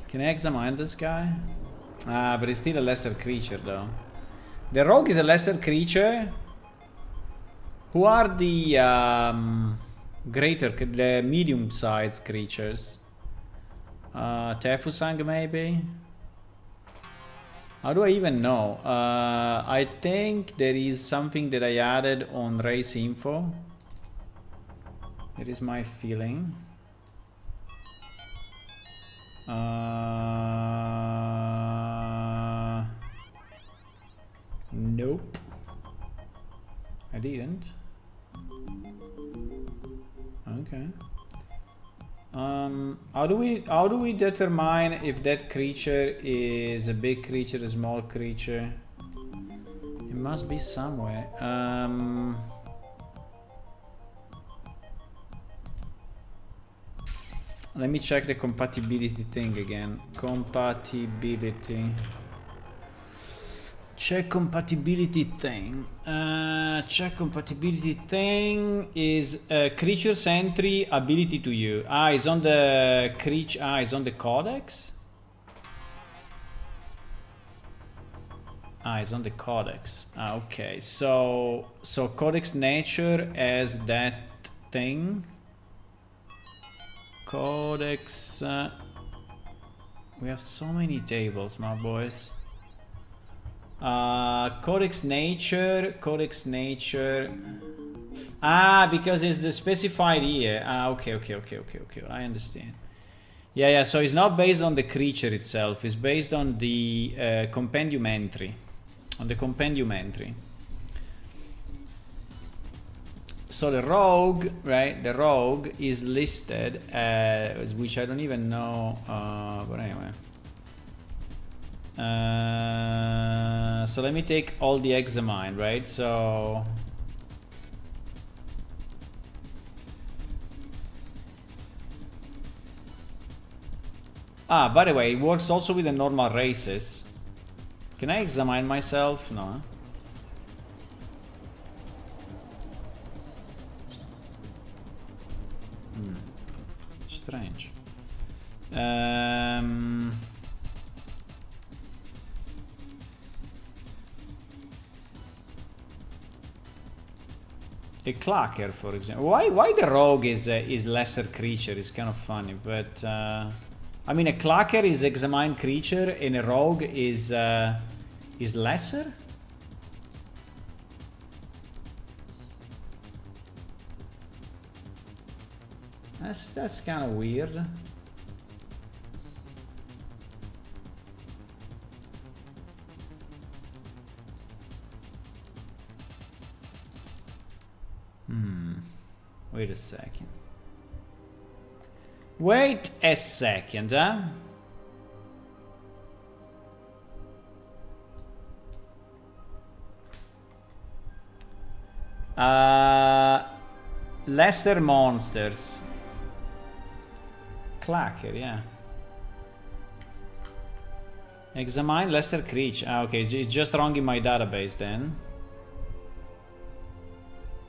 Can I examine this guy? But it's still a lesser creature though. The rogue is a lesser creature. Who are the the medium-sized creatures? Tefusang maybe? How do I even know? I think there is something that I added on race info. That is my feeling. Nope. I didn't. Okay. How do we determine if that creature is a big creature, a small creature? It must be somewhere. Let me check the compatibility thing again. Compatibility. Check compatibility thing. Check compatibility thing is creature's entry ability to you. Is on the creature. Is on the codex. It's on the codex. Okay. So codex nature as that thing. Codex. We have so many tables, my boys. Codex nature. Because it's the specified here. Okay. I understand. Yeah. So it's not based on the creature itself. It's based on the compendium entry. So the rogue, right? The rogue is listed as, which I don't even know. But anyway. So let me take all the examine, right? So by the way, it works also with the normal races. Can I examine myself? No. Strange. A clacker, for example. Why the rogue is lesser creature is kind of funny, but I mean a clacker is examined creature and a rogue is lesser. That's kind of weird. Wait a second. Wait a second, huh? Lesser monsters. Clacker, yeah. Examine lesser creature. Ah, okay, it's just wrong in my database then.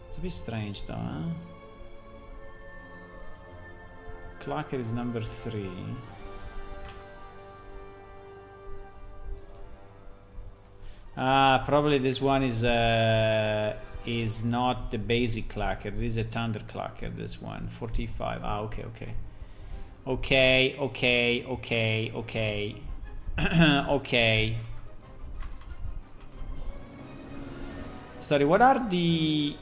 It's a bit strange though, huh? Clacker is number 3. Probably this one is not the basic clacker. It is a thunder clacker. This one, 45. Ah, okay, okay, okay, okay, okay, okay, okay. Sorry, what are the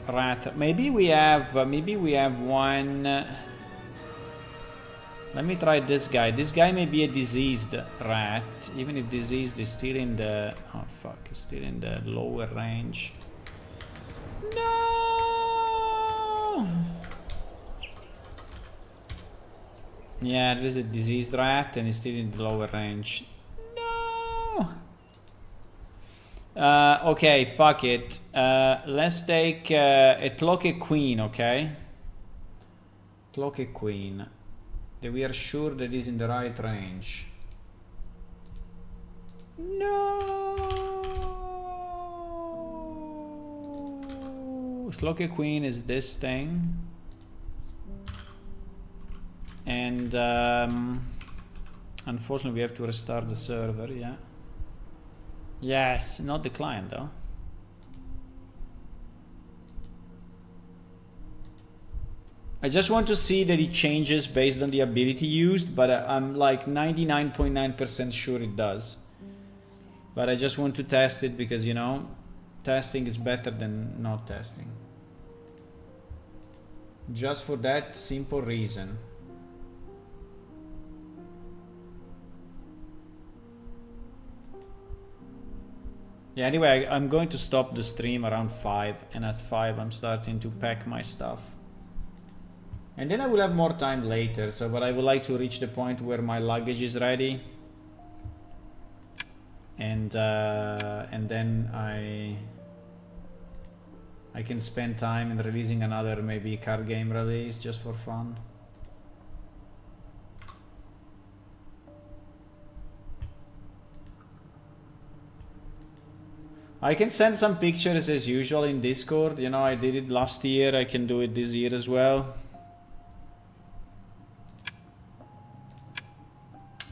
rat? Maybe we have one. Let me try this guy. This guy may be a diseased rat, even if diseased is still in the... Oh fuck, it's still in the lower range. No! Yeah, there is a diseased rat and it's still in the lower range. No! Okay, fuck it. Let's take a Cloaky Queen, okay? Cloaky Queen. That we are sure that is in the right range. No! Cloaky Queen is this thing. And unfortunately we have to restart the server, yeah. Yes, not the client though. I just want to see that it changes based on the ability used, but I'm like 99.9% sure it does. But I just want to test it because, you know, testing is better than not testing. Just for that simple reason. Yeah, anyway, I'm going to stop the stream around 5, and at 5 I'm starting to pack my stuff. And then I will have more time later, so but I would like to reach the point where my luggage is ready. And then I can spend time in releasing another maybe card game release just for fun. I can send some pictures as usual in Discord. You know, I did it last year, I can do it this year as well.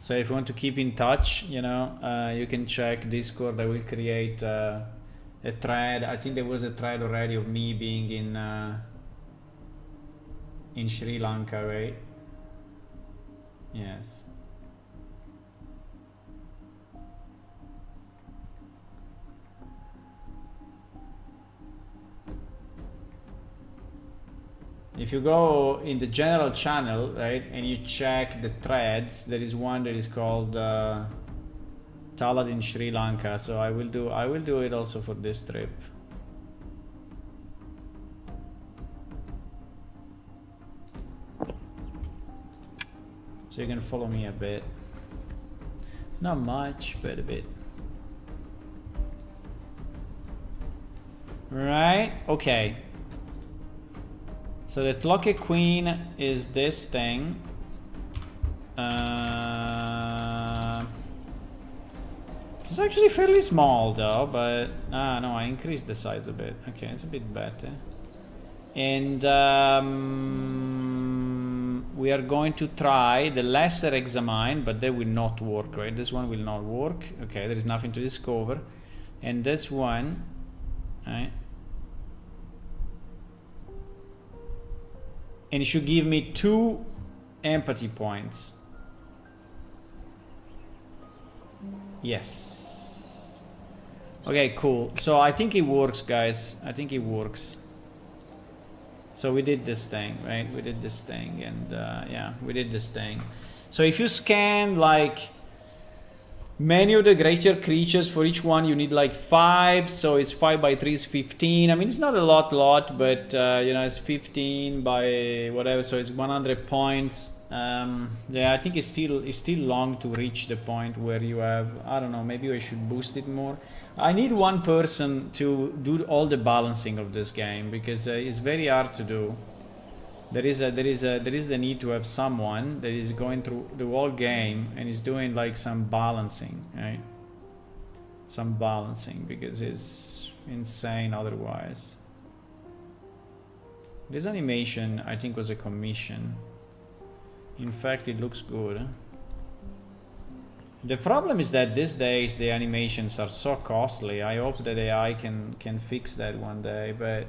So if you want to keep in touch, you know, you can check Discord. I will create a thread. I think there was a thread already of me being in Sri Lanka, right? Yes. If you go in the general channel, right, and you check the threads, there is one that is called Talad in Sri Lanka. So I will do it also for this trip. So you can follow me a bit. Not much, but a bit. Right? Okay. So the Cloaky Queen is this thing. It's actually fairly small though, but no, I increased the size a bit. Okay, it's a bit better. And we are going to try the lesser examine, but they will not work, right? This one will not work. Okay, there is nothing to discover. And this one, right? And it should give me 2 empathy points. Yes. Okay, cool. So I think it works, guys. I think it works. So we did this thing, right? We did this thing, and yeah, we did this thing. So if you scan like Many of the greater creatures, for each one you need like 5, so it's 5 by 3 is 15. I mean, it's not a lot, but you know, it's 15 by whatever, so it's 100 points. Yeah, I think it's still long to reach the point where you have, I don't know, maybe I should boost it more. I need one person to do all the balancing of this game, because it's very hard to do. There is the need to have someone that is going through the whole game and is doing like some balancing, right? Some balancing, because it's insane otherwise. This animation, I think, was a commission. In fact, it looks good. The problem is that these days the animations are so costly. I hope that AI can fix that one day, but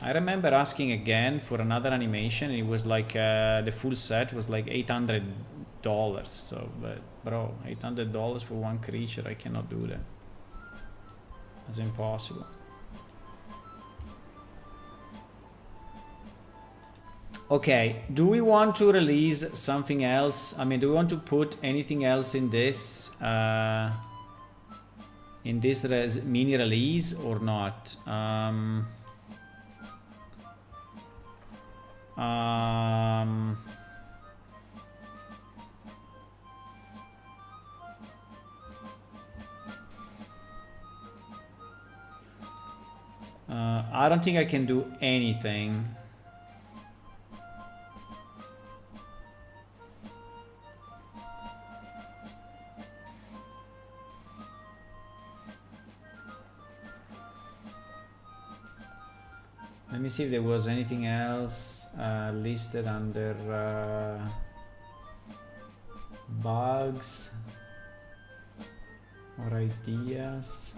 I remember asking again for another animation. It was like the full set was like $800. So, but bro, $800 for one creature, I cannot do that. It's impossible. Okay, do we want to release something else? I mean, do we want to put anything else in this mini release or not? I don't think I can do anything. Let me see if there was anything else listed under bugs or ideas.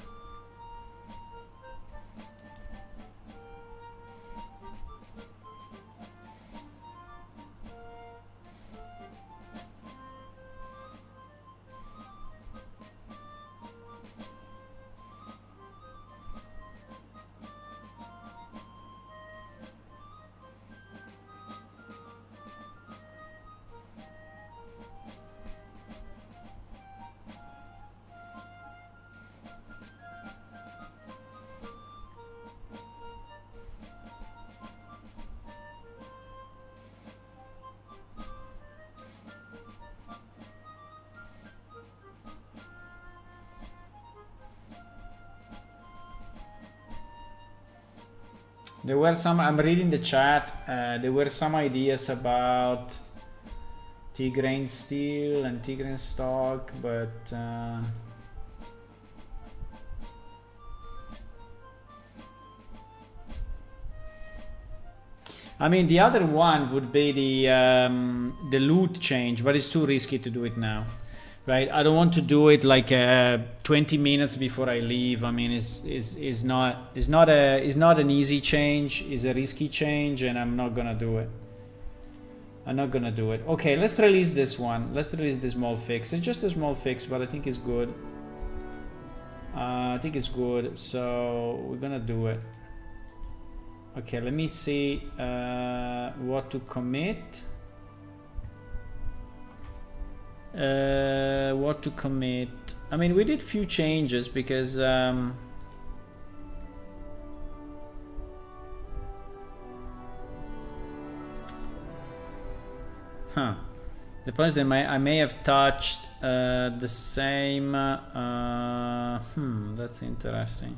There were some, I'm reading the chat, there were some ideas about Tigraine Steel and Tigraine Stock, but I mean, the other one would be the loot change, but it's too risky to do it now. Right, I don't want to do it like 20 minutes before I leave. I mean, it's not an easy change. It's a risky change, and I'm not gonna do it. I'm not gonna do it. Okay, let's release this one. Let's release the small fix. It's just a small fix, but I think it's good. I think it's good, so we're gonna do it. Okay, let me see what to commit. What to commit. I mean, we did few changes because the point is that I may have touched the same that's interesting.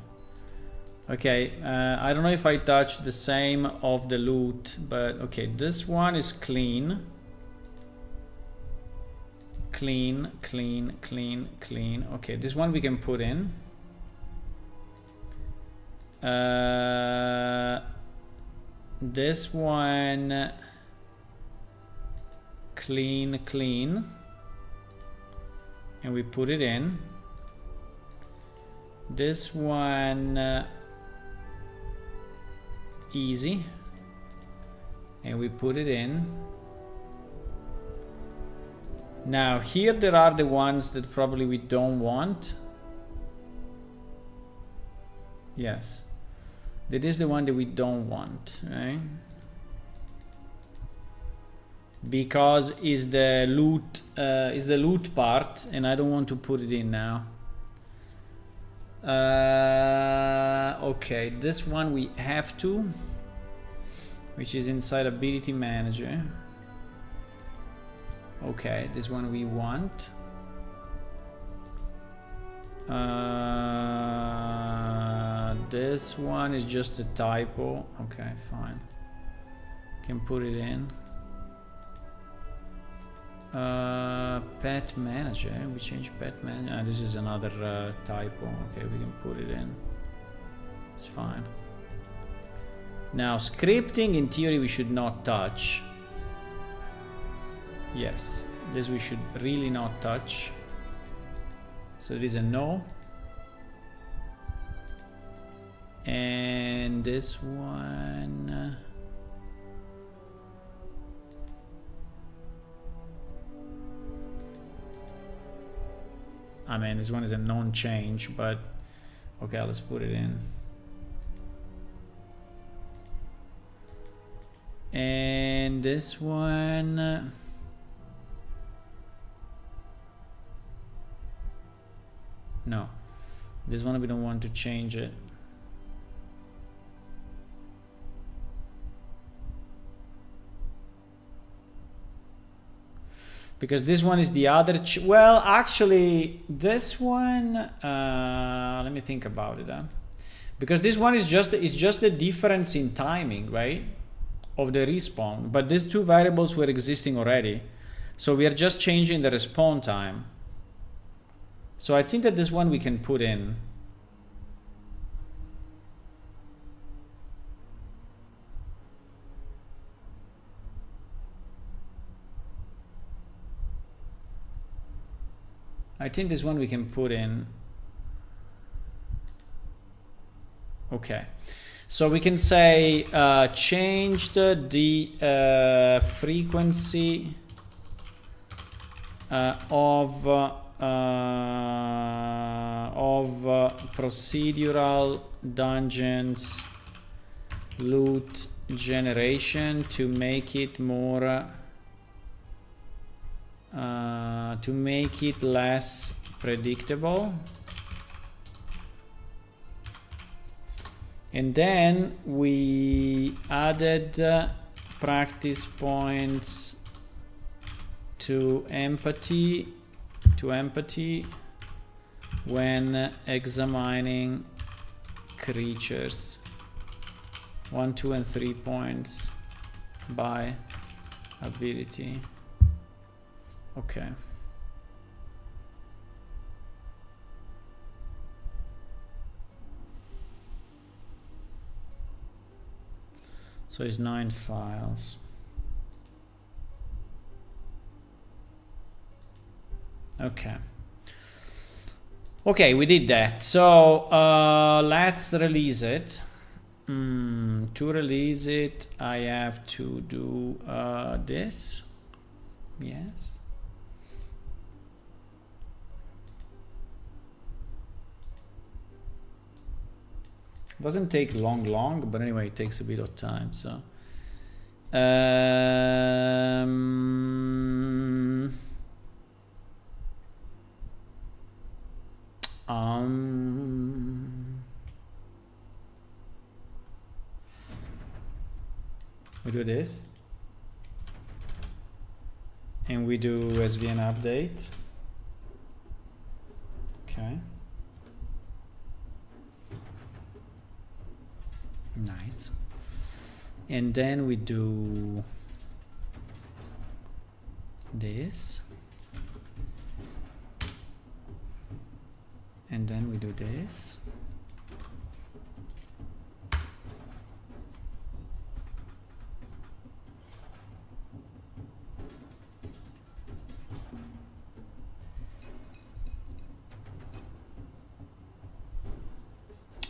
Okay, I don't know if I touched the same of the loot, but okay, this one is clean. Clean. Okay, this one we can put in. This one clean, and we put it in. This one easy, and we put it in. Now here there are the ones that probably we don't want. Yes, that is the one that we don't want, right? because is the loot part, and I don't want to put it in now. Okay, this one we have to, which is inside ability manager. Okay, this one we want. This one is just a typo. Okay, fine. Can put it in. Pet manager. We change pet manager. This is another typo. Okay, we can put it in. It's fine. Now, scripting, in theory, we should not touch. Yes, this we should really not touch. So it is a no. And this one... I mean, this one is a non-change, but okay, let's put it in. And this one... no, this one we don't want to change it. Because this one is the other, well, actually, this one, let me think about it. Because this one is just the difference in timing, right? Of the respawn, but these two variables were existing already. So we are just changing the respawn time. So I think that this one we can put in. I think this one we can put in. Okay. So we can say change the frequency of procedural dungeons loot generation to make it more to make it less predictable. And then we added practice points to empathy when examining creatures. 1, 2, and 3 points by ability. Okay. So it's 9 files. Okay. Okay, we did that. So let's release it. To release it, I have to do this. Yes. Doesn't take long, but anyway, it takes a bit of time. So, we do this, and we do SVN update. Okay. Nice. And then we do this, and then we do this,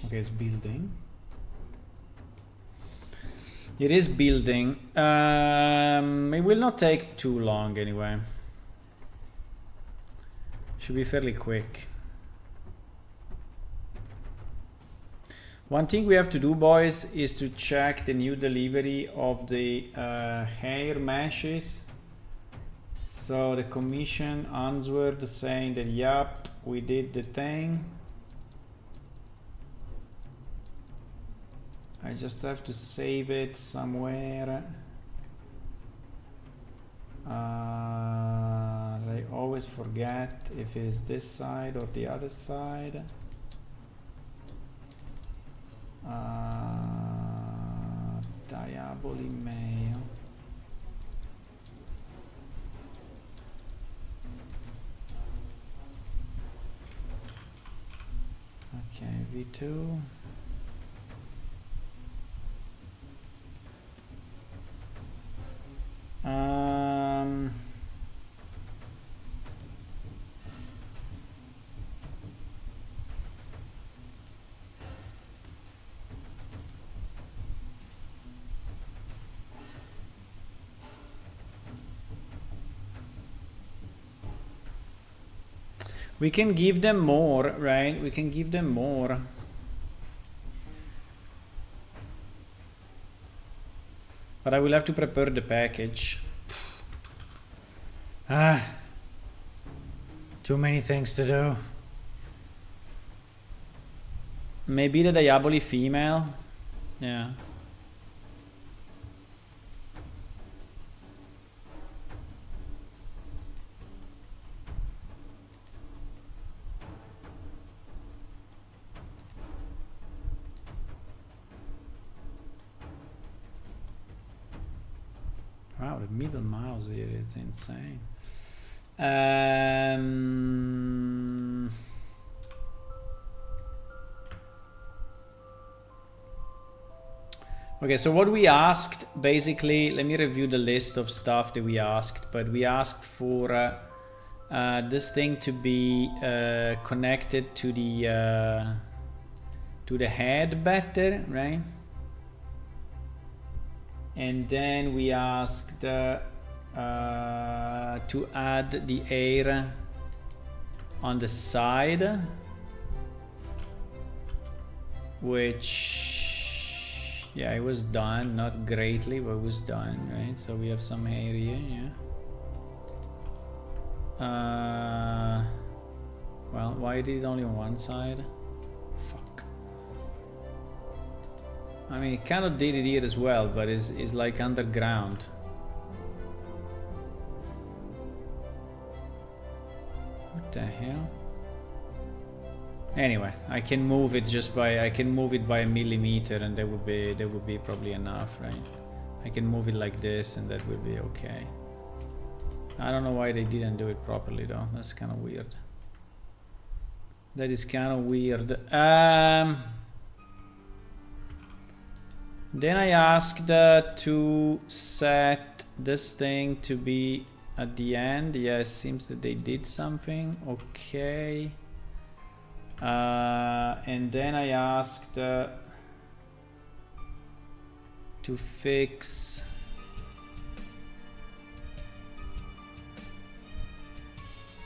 okay, it's building. It is building. It will not take too long anyway. Should be fairly quick. One thing we have to do, boys, is to check the new delivery of the hair meshes So the commission answered saying that yup, we did the thing. I just have to save it somewhere. I always forget if it's this side or the other side. Diaboli mail. Okay, V2. We can give them more, right? We can give them more. But I will have to prepare the package. Too many things to do. Maybe the Diaboli female? Yeah. Wow, the middle mouse here is insane. Okay, so what we asked, basically, let me review the list of stuff that we asked, but we asked for this thing to be connected to the head better, right? And then we asked to add the air on the side, which, yeah, it was done, not greatly, but it was done, right? So we have some air here, yeah. Well, why did it only on one side? Fuck. I mean, it kind of did it here as well, but it's like underground. What the hell? Anyway, I can move it just by, I can move it by a millimeter, and that would be probably enough, right? I can move it like this, and that will be okay. I don't know why they didn't do it properly though. That's kind of weird. That is kind of weird. Then I asked to set this thing to be at the end. Yeah, it seems that they did something. Okay. And then I asked to fix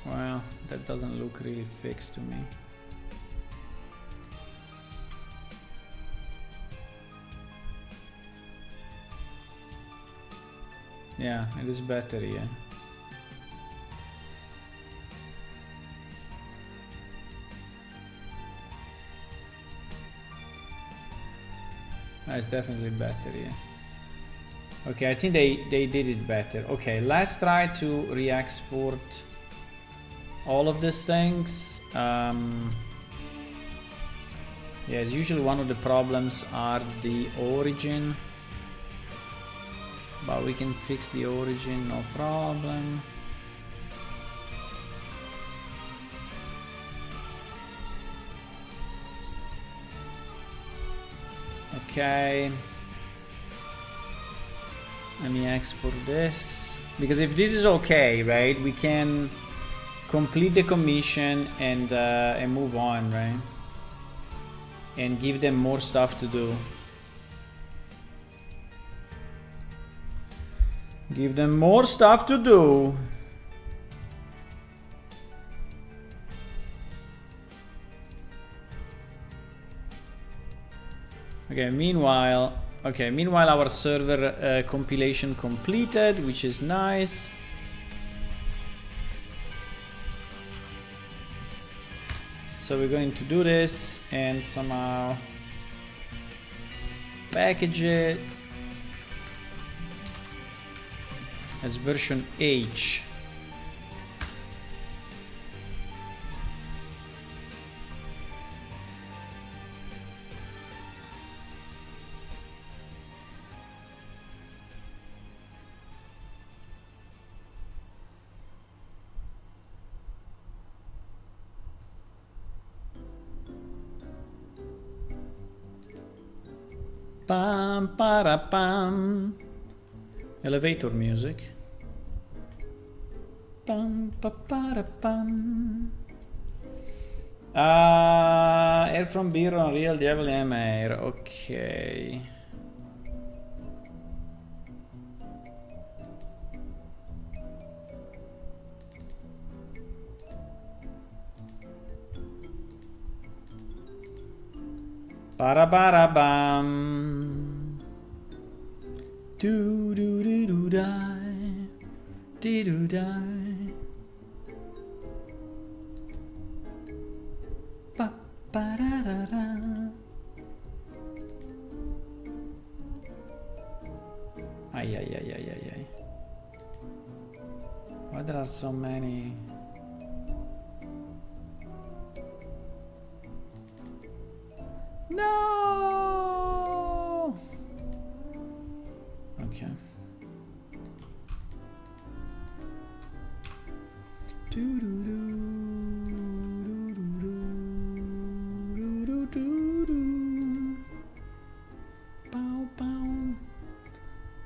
well, that doesn't look really fixed to me. Yeah, it is better here. It's definitely better here. Okay, I think they did it better. Okay, let's try to re-export all of these things. Yeah, as usually one of the problems are the origin. But we can fix the origin, no problem. Okay. Let me export this. Because if this is okay, right, we can complete the commission and move on, right? And give them more stuff to do. Give them more stuff to do. Okay, meanwhile our server compilation completed, which is nice. So we're going to do this and somehow package it as version H. Pam para pam. Elevator music. Pam pa para pam. Air from Beer on Real Devil M Air. Okay. Para para bam. Do do do do die. Do do die. Pa pa ra ra ra. Ay ay ay ay ay ay. Why there are so many? No. Okay. Do do do do do do do do. Pow pow.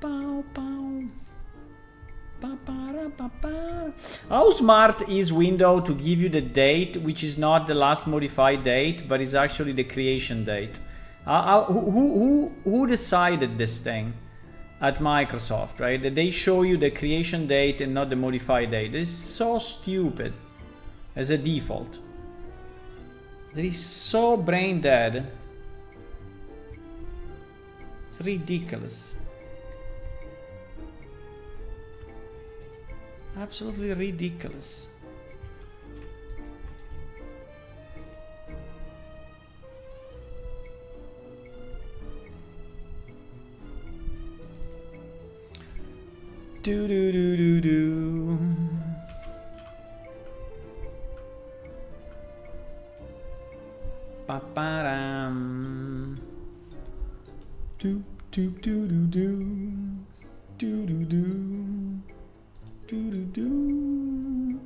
Pow pow. Pa pa ra pa pa. How smart is Windows to give you the date, which is not the last modified date, but is actually the creation date? Who decided this thing at Microsoft, right? That they show you the creation date and not the modified date. This is so stupid as a default. That is so brain dead. It's ridiculous. Absolutely ridiculous. Do do do do do. Pa pa ram. Do do do do do. Do do do. Do do do.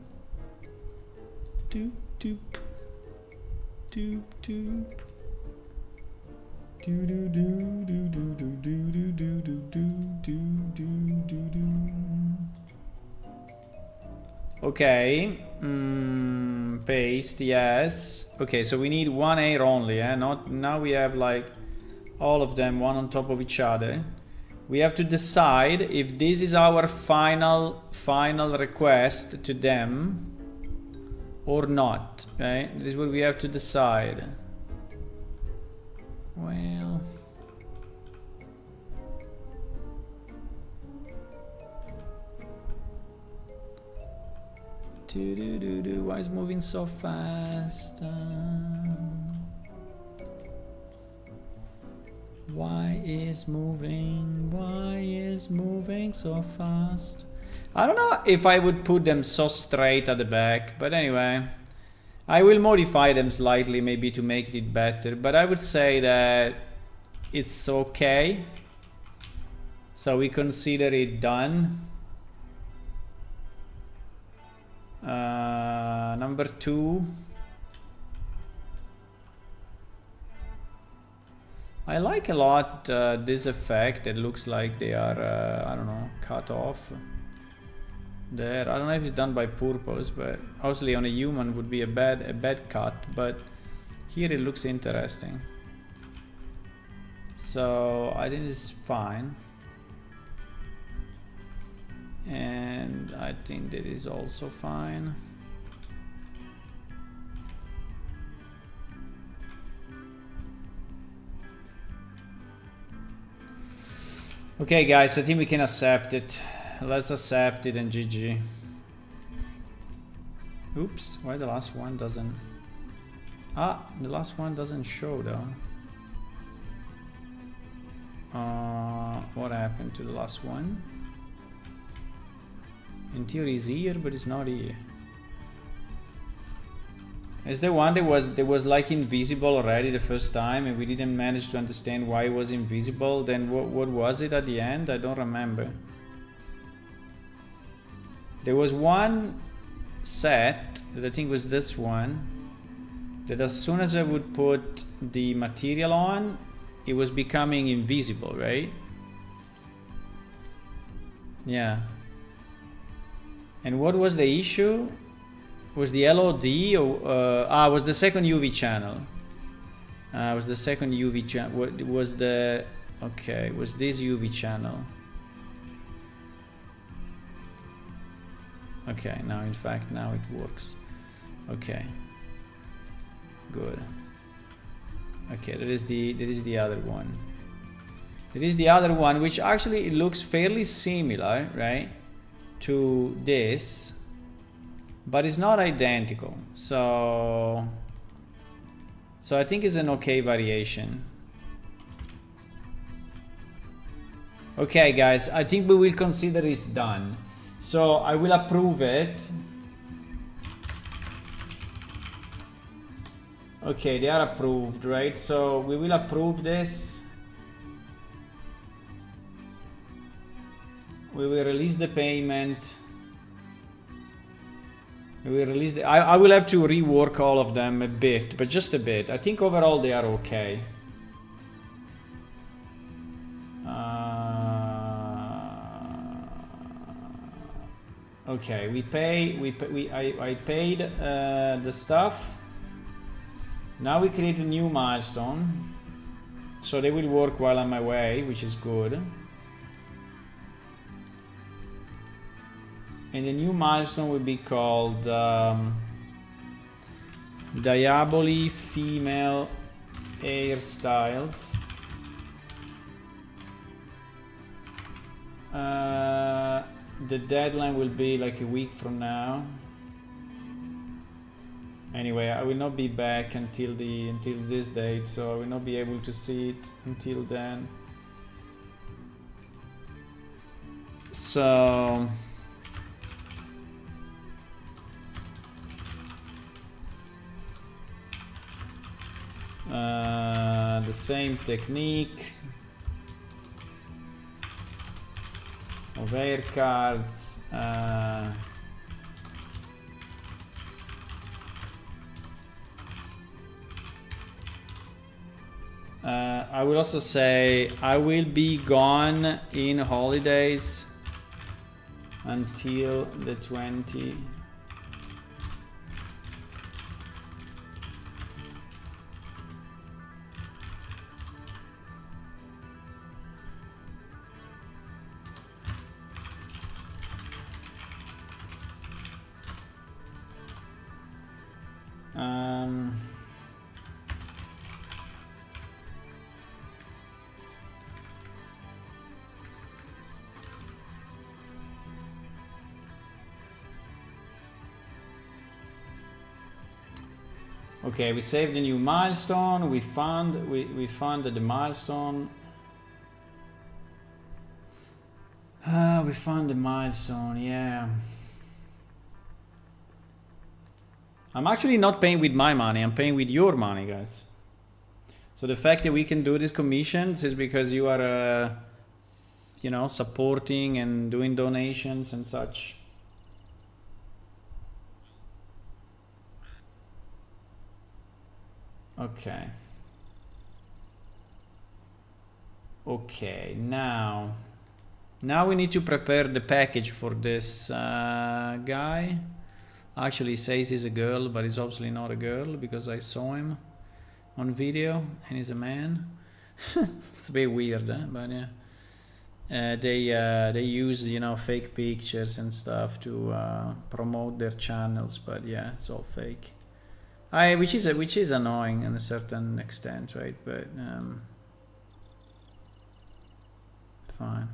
Doop doop. Doop doop. Do do do do do do do do do do do do do. Okay. Paste, yes. Okay, so we need one air only, eh? Not now we have like all of them one on top of each other. We have to decide if this is our final request to them or not. Okay, this is what we have to decide. Well, why is it moving so fast? Why is moving so fast? I don't know if I would put them so straight at the back, but anyway, I will modify them slightly maybe to make it better, but I would say that it's okay. So we consider it done. Number 2. I like a lot this effect. It looks like they are, I don't know, cut off. There, I don't know if it's done by purpose, but obviously on a human would be a bad cut. But here it looks interesting. So I think it's fine, and I think that is also fine. Okay guys, I think we can accept it. Let's accept it and GG. Oops, why the last one doesn't... The last one doesn't show though. What happened to the last one? In theory it's here, but it's not here. It's the one that was like invisible already the first time, and we didn't manage to understand why it was invisible. Then what was it at the end? I don't remember. There was one set that I think was this one, that as soon as I would put the material on, it was becoming invisible, right? Yeah. And what was the issue? Was the LOD or was the second UV channel? Was the second UV channel? What was the? Okay, was this UV channel? Okay, now in fact now it works. Okay, good. Okay, that is the other one. There is the other one, which actually it looks fairly similar, right, to this, but it's not identical. So I think it's an okay variation. Okay, guys, I think we will consider it's done. So I will approve it. Okay, they are approved, right? So we will approve this. We will release the payment. We will release the... I will have to rework all of them a bit, but just a bit. I think overall they are okay. Okay, I paid the stuff. Now we create a new milestone, so they will work while I'm away, which is good. And the new milestone will be called Diaboli Female Hairstyles. The deadline will be like a week from now. Anyway, I will not be back until this date, so I will not be able to see it until then. So the same technique of air cards. I will also say I will be gone in holidays until the 20th. Okay, we saved a new milestone. We funded the milestone. We found the milestone. Yeah. I'm actually not paying with my money. I'm paying with your money, guys. So the fact that we can do these commissions is because you are, you know, supporting and doing donations and such. Okay. Okay, now we need to prepare the package for this guy. Actually, he says he's a girl, but he's obviously not a girl because I saw him on video and he's a man. It's a bit weird, but yeah. They use, you know, fake pictures and stuff to promote their channels, but yeah, it's all fake. Which is annoying in a certain extent, right? But fine.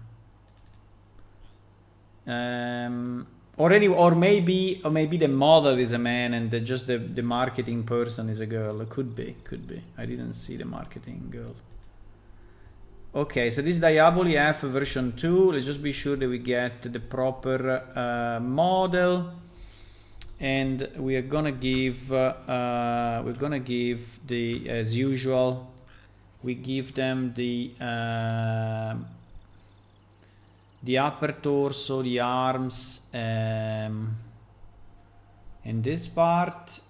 or maybe the model is a man and just the marketing person is a girl. It could be. I didn't see the marketing girl. Okay, so this Diaboli F version 2. Let's just be sure that we get the proper model, and we are gonna give the, as usual, we give them the upper torso, the arms, and this part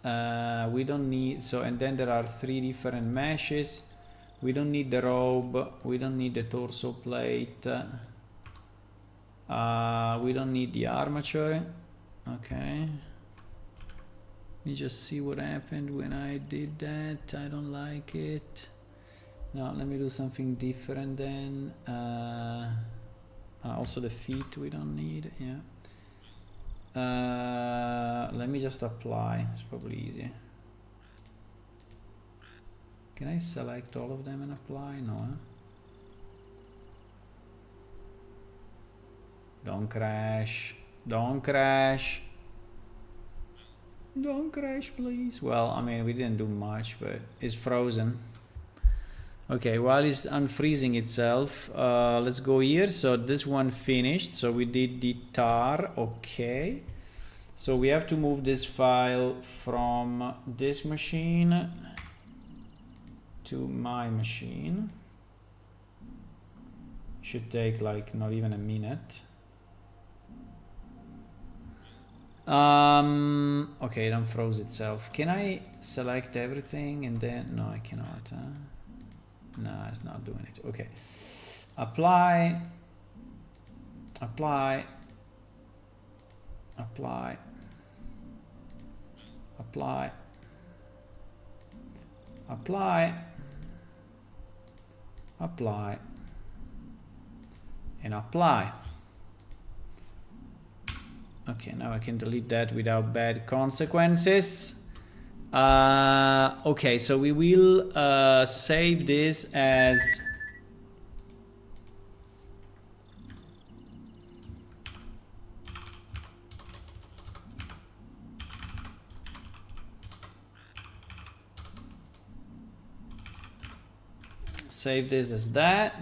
we don't need. So, and then there are 3 different meshes. We don't need the robe, we don't need the torso plate, we don't need the armature. Okay, let me just see what happened when I did that. I don't like it. No, let me do something different then. Also the feet we don't need. Yeah, let me just apply, it's probably easier. Can I select all of them and apply? No. Huh? Don't crash. Don't crash. Don't crash, please. Well, I mean, we didn't do much, but it's frozen. Okay, while it's unfreezing itself, let's go here. So this one finished. So we did the tar. Okay. So we have to move this file from this machine to my machine. Should take like not even a minute. Okay, it unfroze itself. Can I select everything and then no, I cannot. No, it's not doing it. Okay, apply, apply, apply, apply, apply, apply, and apply. Okay, now I can delete that without bad consequences. Okay, so we will save this as that.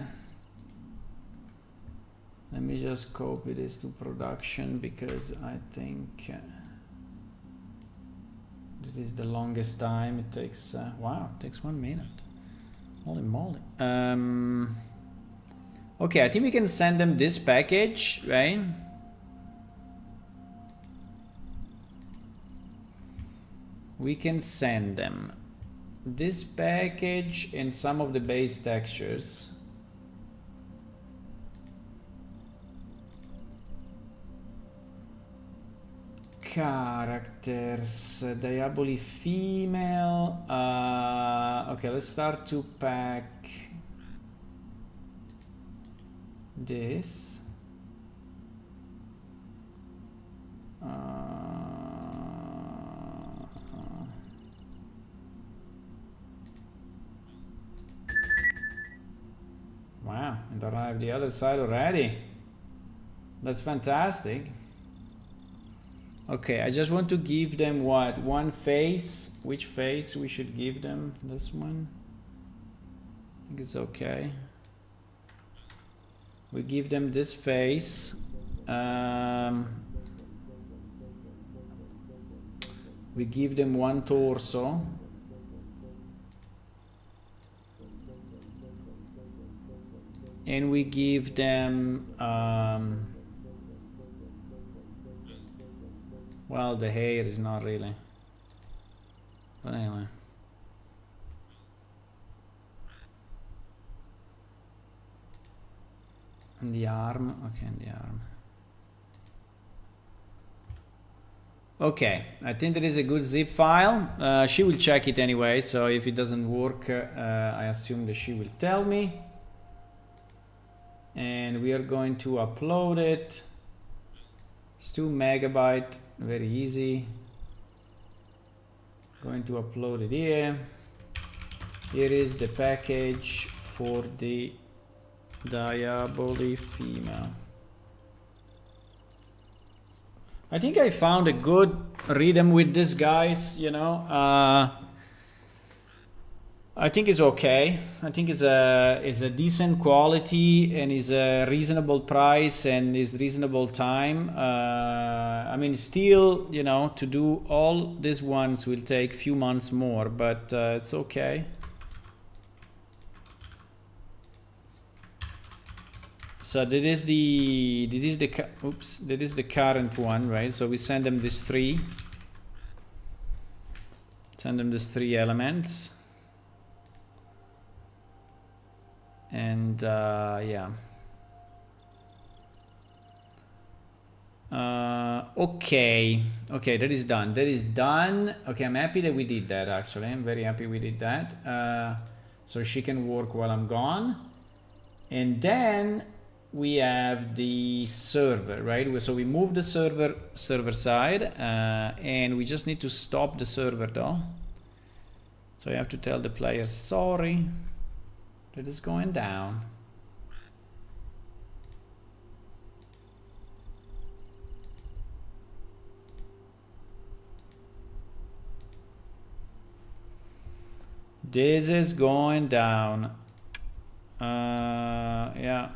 Let me just copy this to production because I think it is the longest time. It takes, wow, it takes 1 minute. Holy moly. Okay, I think we can send them this package, right? We can send them this package and some of the base textures. Characters, Diaboli female. Okay, let's start to pack this. Wow, it arrived the other side already. That's fantastic. Okay, I just want to give them what? One face. Which face we should give them? This one? I think it's okay. We give them this face. We give them one torso. And we give them well, the hair is not really, but anyway. And the arm, okay, and the arm. Okay, I think that is a good zip file. She will check it anyway, so if it doesn't work, I assume that she will tell me. And we are going to upload it. It's 2 megabytes, very easy. Going to upload it here. Here is the package for the Diaboli female. I think I found a good rhythm with these guys, you know. I think it's okay. I think it's a decent quality and is a reasonable price and is reasonable time. I mean, still, you know, to do all these ones will take few months more, but it's okay. So that is the current one, right? So we send them these three. Send them these three elements. And yeah. Okay, that is done. Okay, I'm happy that we did that. Actually, I'm very happy we did that. So she can work while I'm gone. And then we have the server, right? So we move the server side, and we just need to stop the server though. So I have to tell the player, sorry, that is going down. This is going down. Yeah.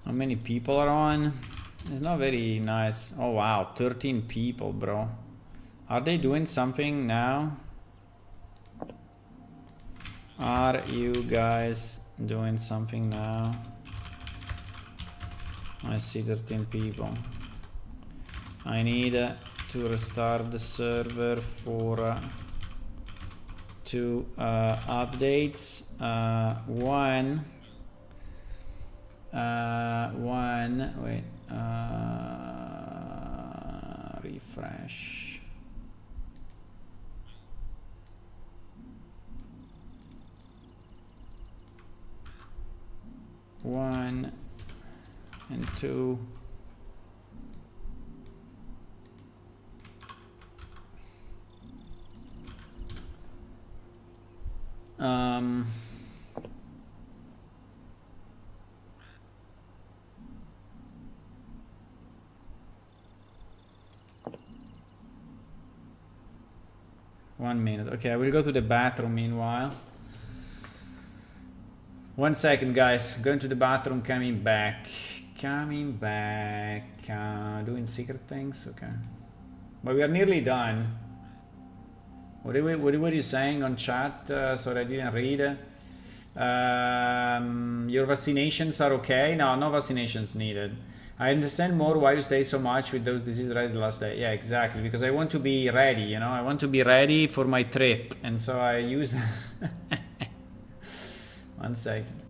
How many people are on? It's not very nice. Oh wow, 13 people, bro. Are they doing something now? Are you guys doing something now? I see 13 people. I need to restart the server for two updates. One, wait, refresh. One and two. One minute. Okay, I will go to the bathroom meanwhile. 1 second, guys. Going to the bathroom, coming back. Doing secret things? Okay. But we are nearly done. What were you saying on chat? Sorry, I didn't read. Your vaccinations are okay? No vaccinations needed. I understand more why you stay so much with those diseases right the last day. Yeah, exactly. Because I want to be ready, you know? I want to be ready for my trip. And so I use... 1 second.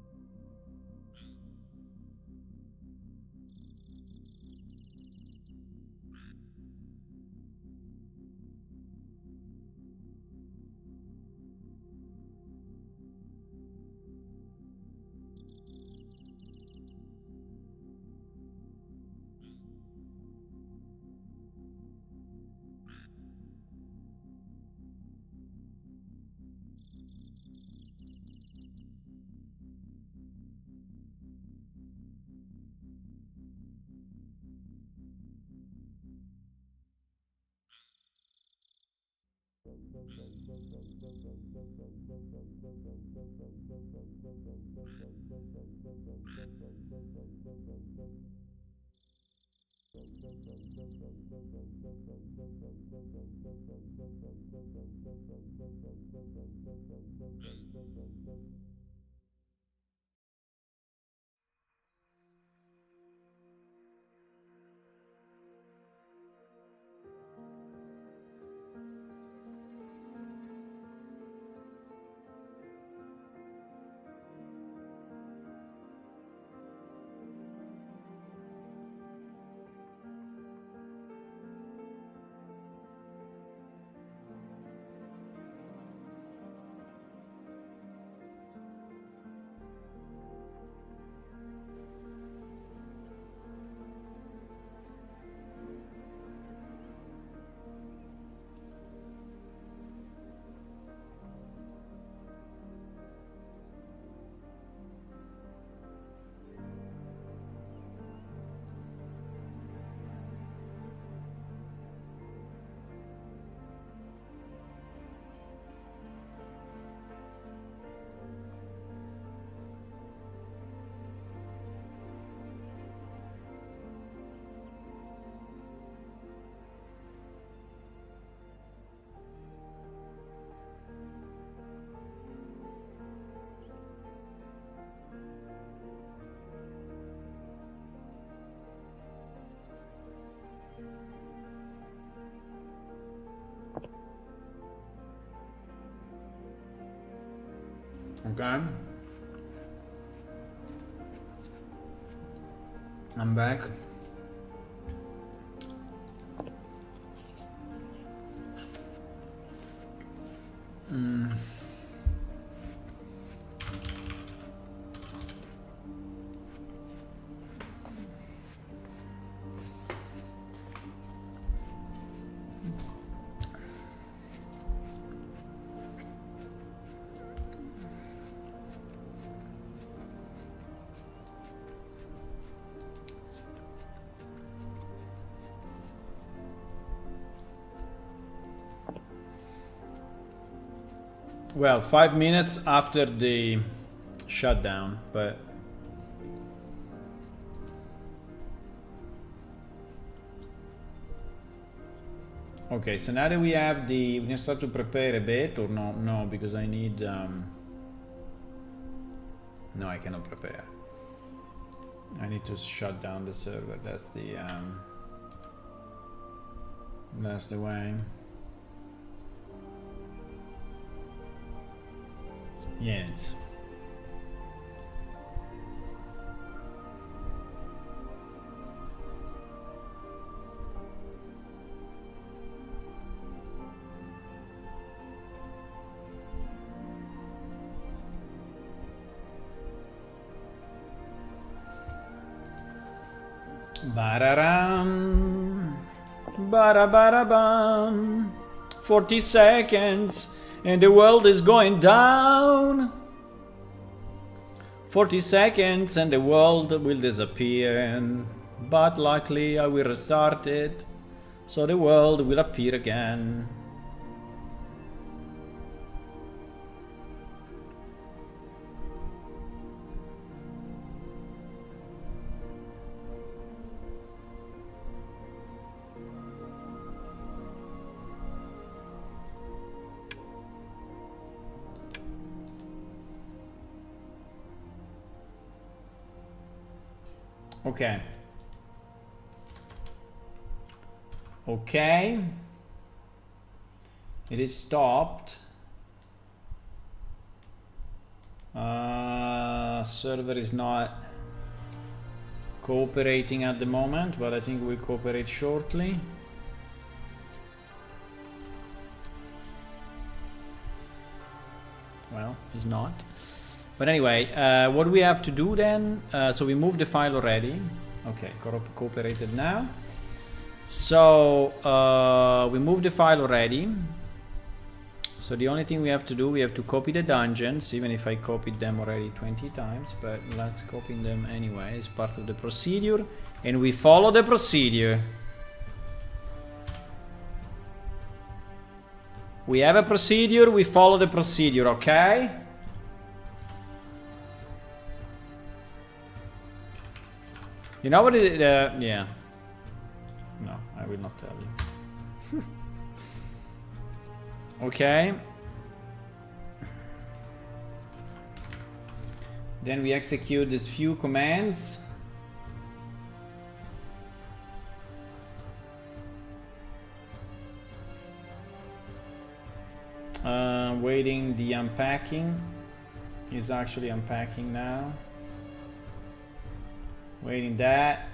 Okay. I'm back. Well, 5 minutes after the shutdown, but okay, so now that we have we can start to prepare a bit, or no? No, because I need no, I cannot prepare. I need to shut down the server. That's the way. Yes. Bararam, barabarabam. 40 seconds and the world is going down. 40 seconds and the world will disappear. But luckily I will restart it, so the world will appear again. Okay. Okay. It is stopped. Server is not cooperating at the moment, but I think we'll cooperate shortly. Well, it's not. But anyway, what do we have to do then? So we moved the file already. Okay, cooperated now. So we moved the file already. So the only thing we have to do, we have to copy the dungeons, even if I copied them already 20 times, but let's copy them anyway as part of the procedure. And we follow the procedure. We have a procedure, we follow the procedure, okay? You know what it is? Yeah. No, I will not tell you. Okay. Then we execute these few commands. Waiting the unpacking. Is actually unpacking now. Waiting that.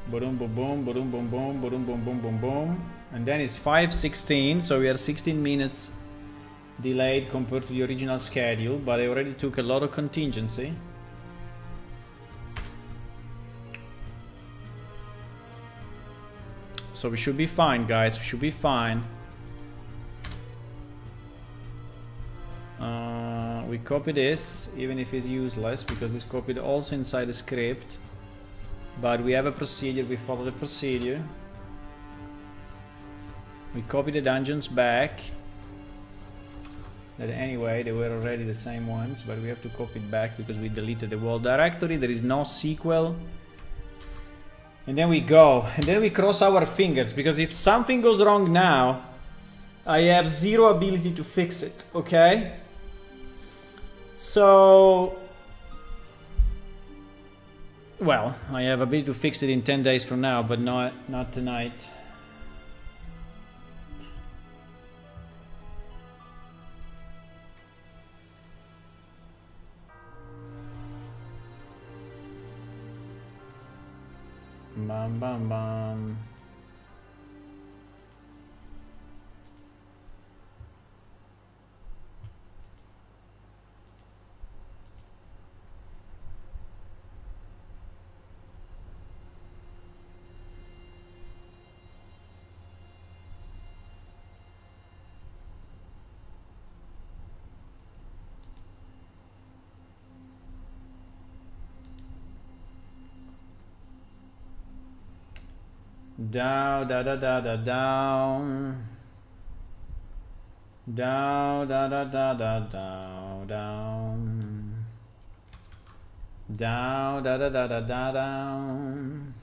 Boom, boom, boom, boom, boom, boom, boom, boom, boom, boom, boom. And then it's 5:16, so we are 16 minutes delayed compared to the original schedule, but I already took a lot of contingency. So we should be fine, guys. We should be fine. We copy this, even if it's useless, because it's copied also inside the script. But we have a procedure, we follow the procedure. We copy the dungeons back. That anyway, they were already the same ones, but we have to copy it back because we deleted the world directory. There is no sequel. And then we go. And then we cross our fingers, because if something goes wrong now, I have zero ability to fix it, okay? So... well, I have ability to fix it in 10 days from now, but not tonight. Bum bum bum. Down, da da da da down. Down, da da da da down, down. Down, da da da da da down.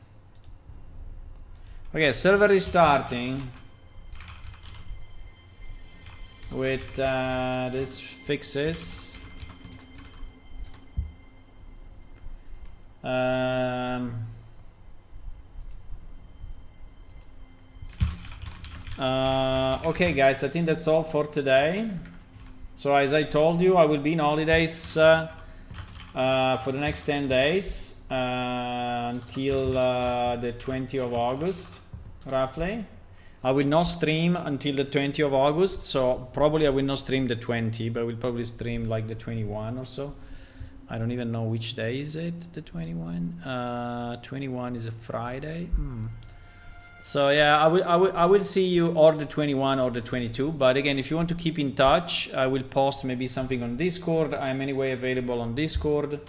Okay, server is starting with these fixes. Okay guys, I think that's all for today. So as I told you, I will be in holidays for the next 10 days until the 20th of August, roughly. I will not stream until the 20th of August, so probably I will not stream the 20, but I will probably stream like the 21 or so. I don't even know which day is it, the 21. 21 is a Friday. So yeah, I will see you or the 21 or the 22. But again, if you want to keep in touch, I will post maybe something on Discord. I'm anyway available on Discord.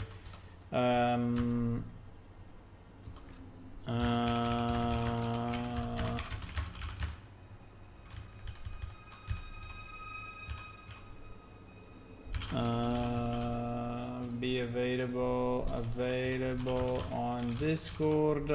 Be available on Discord.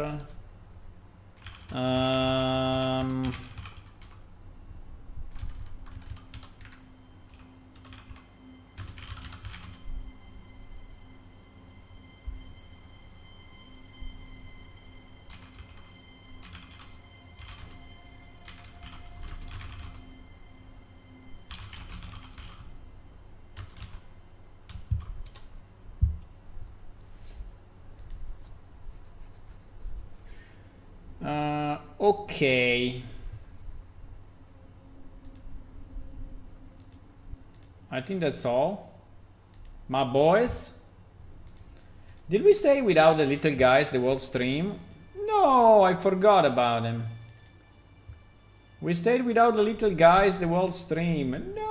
Okay. I think that's all. My boys. Did we stay without the little guys the whole stream? No, I forgot about him. We stayed without the little guys the whole stream. No.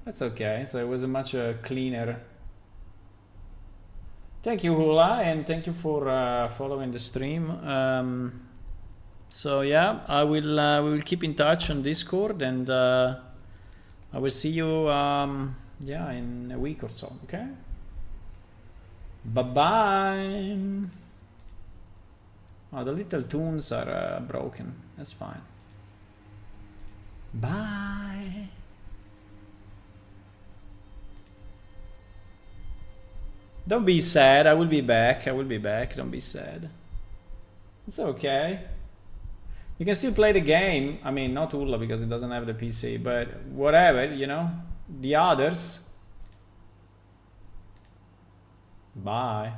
That's okay. So it was a much cleaner. Thank you, Hula, and thank you for following the stream. So yeah, we will keep in touch on Discord, and I will see you yeah, in a week or so. Okay. Bye bye. Oh, the little tunes are broken. That's fine. Bye. Don't be sad. I will be back. I will be back. Don't be sad. It's okay. You can still play the game. I mean, not Ulla because it doesn't have the PC, but whatever, you know. The others. Bye.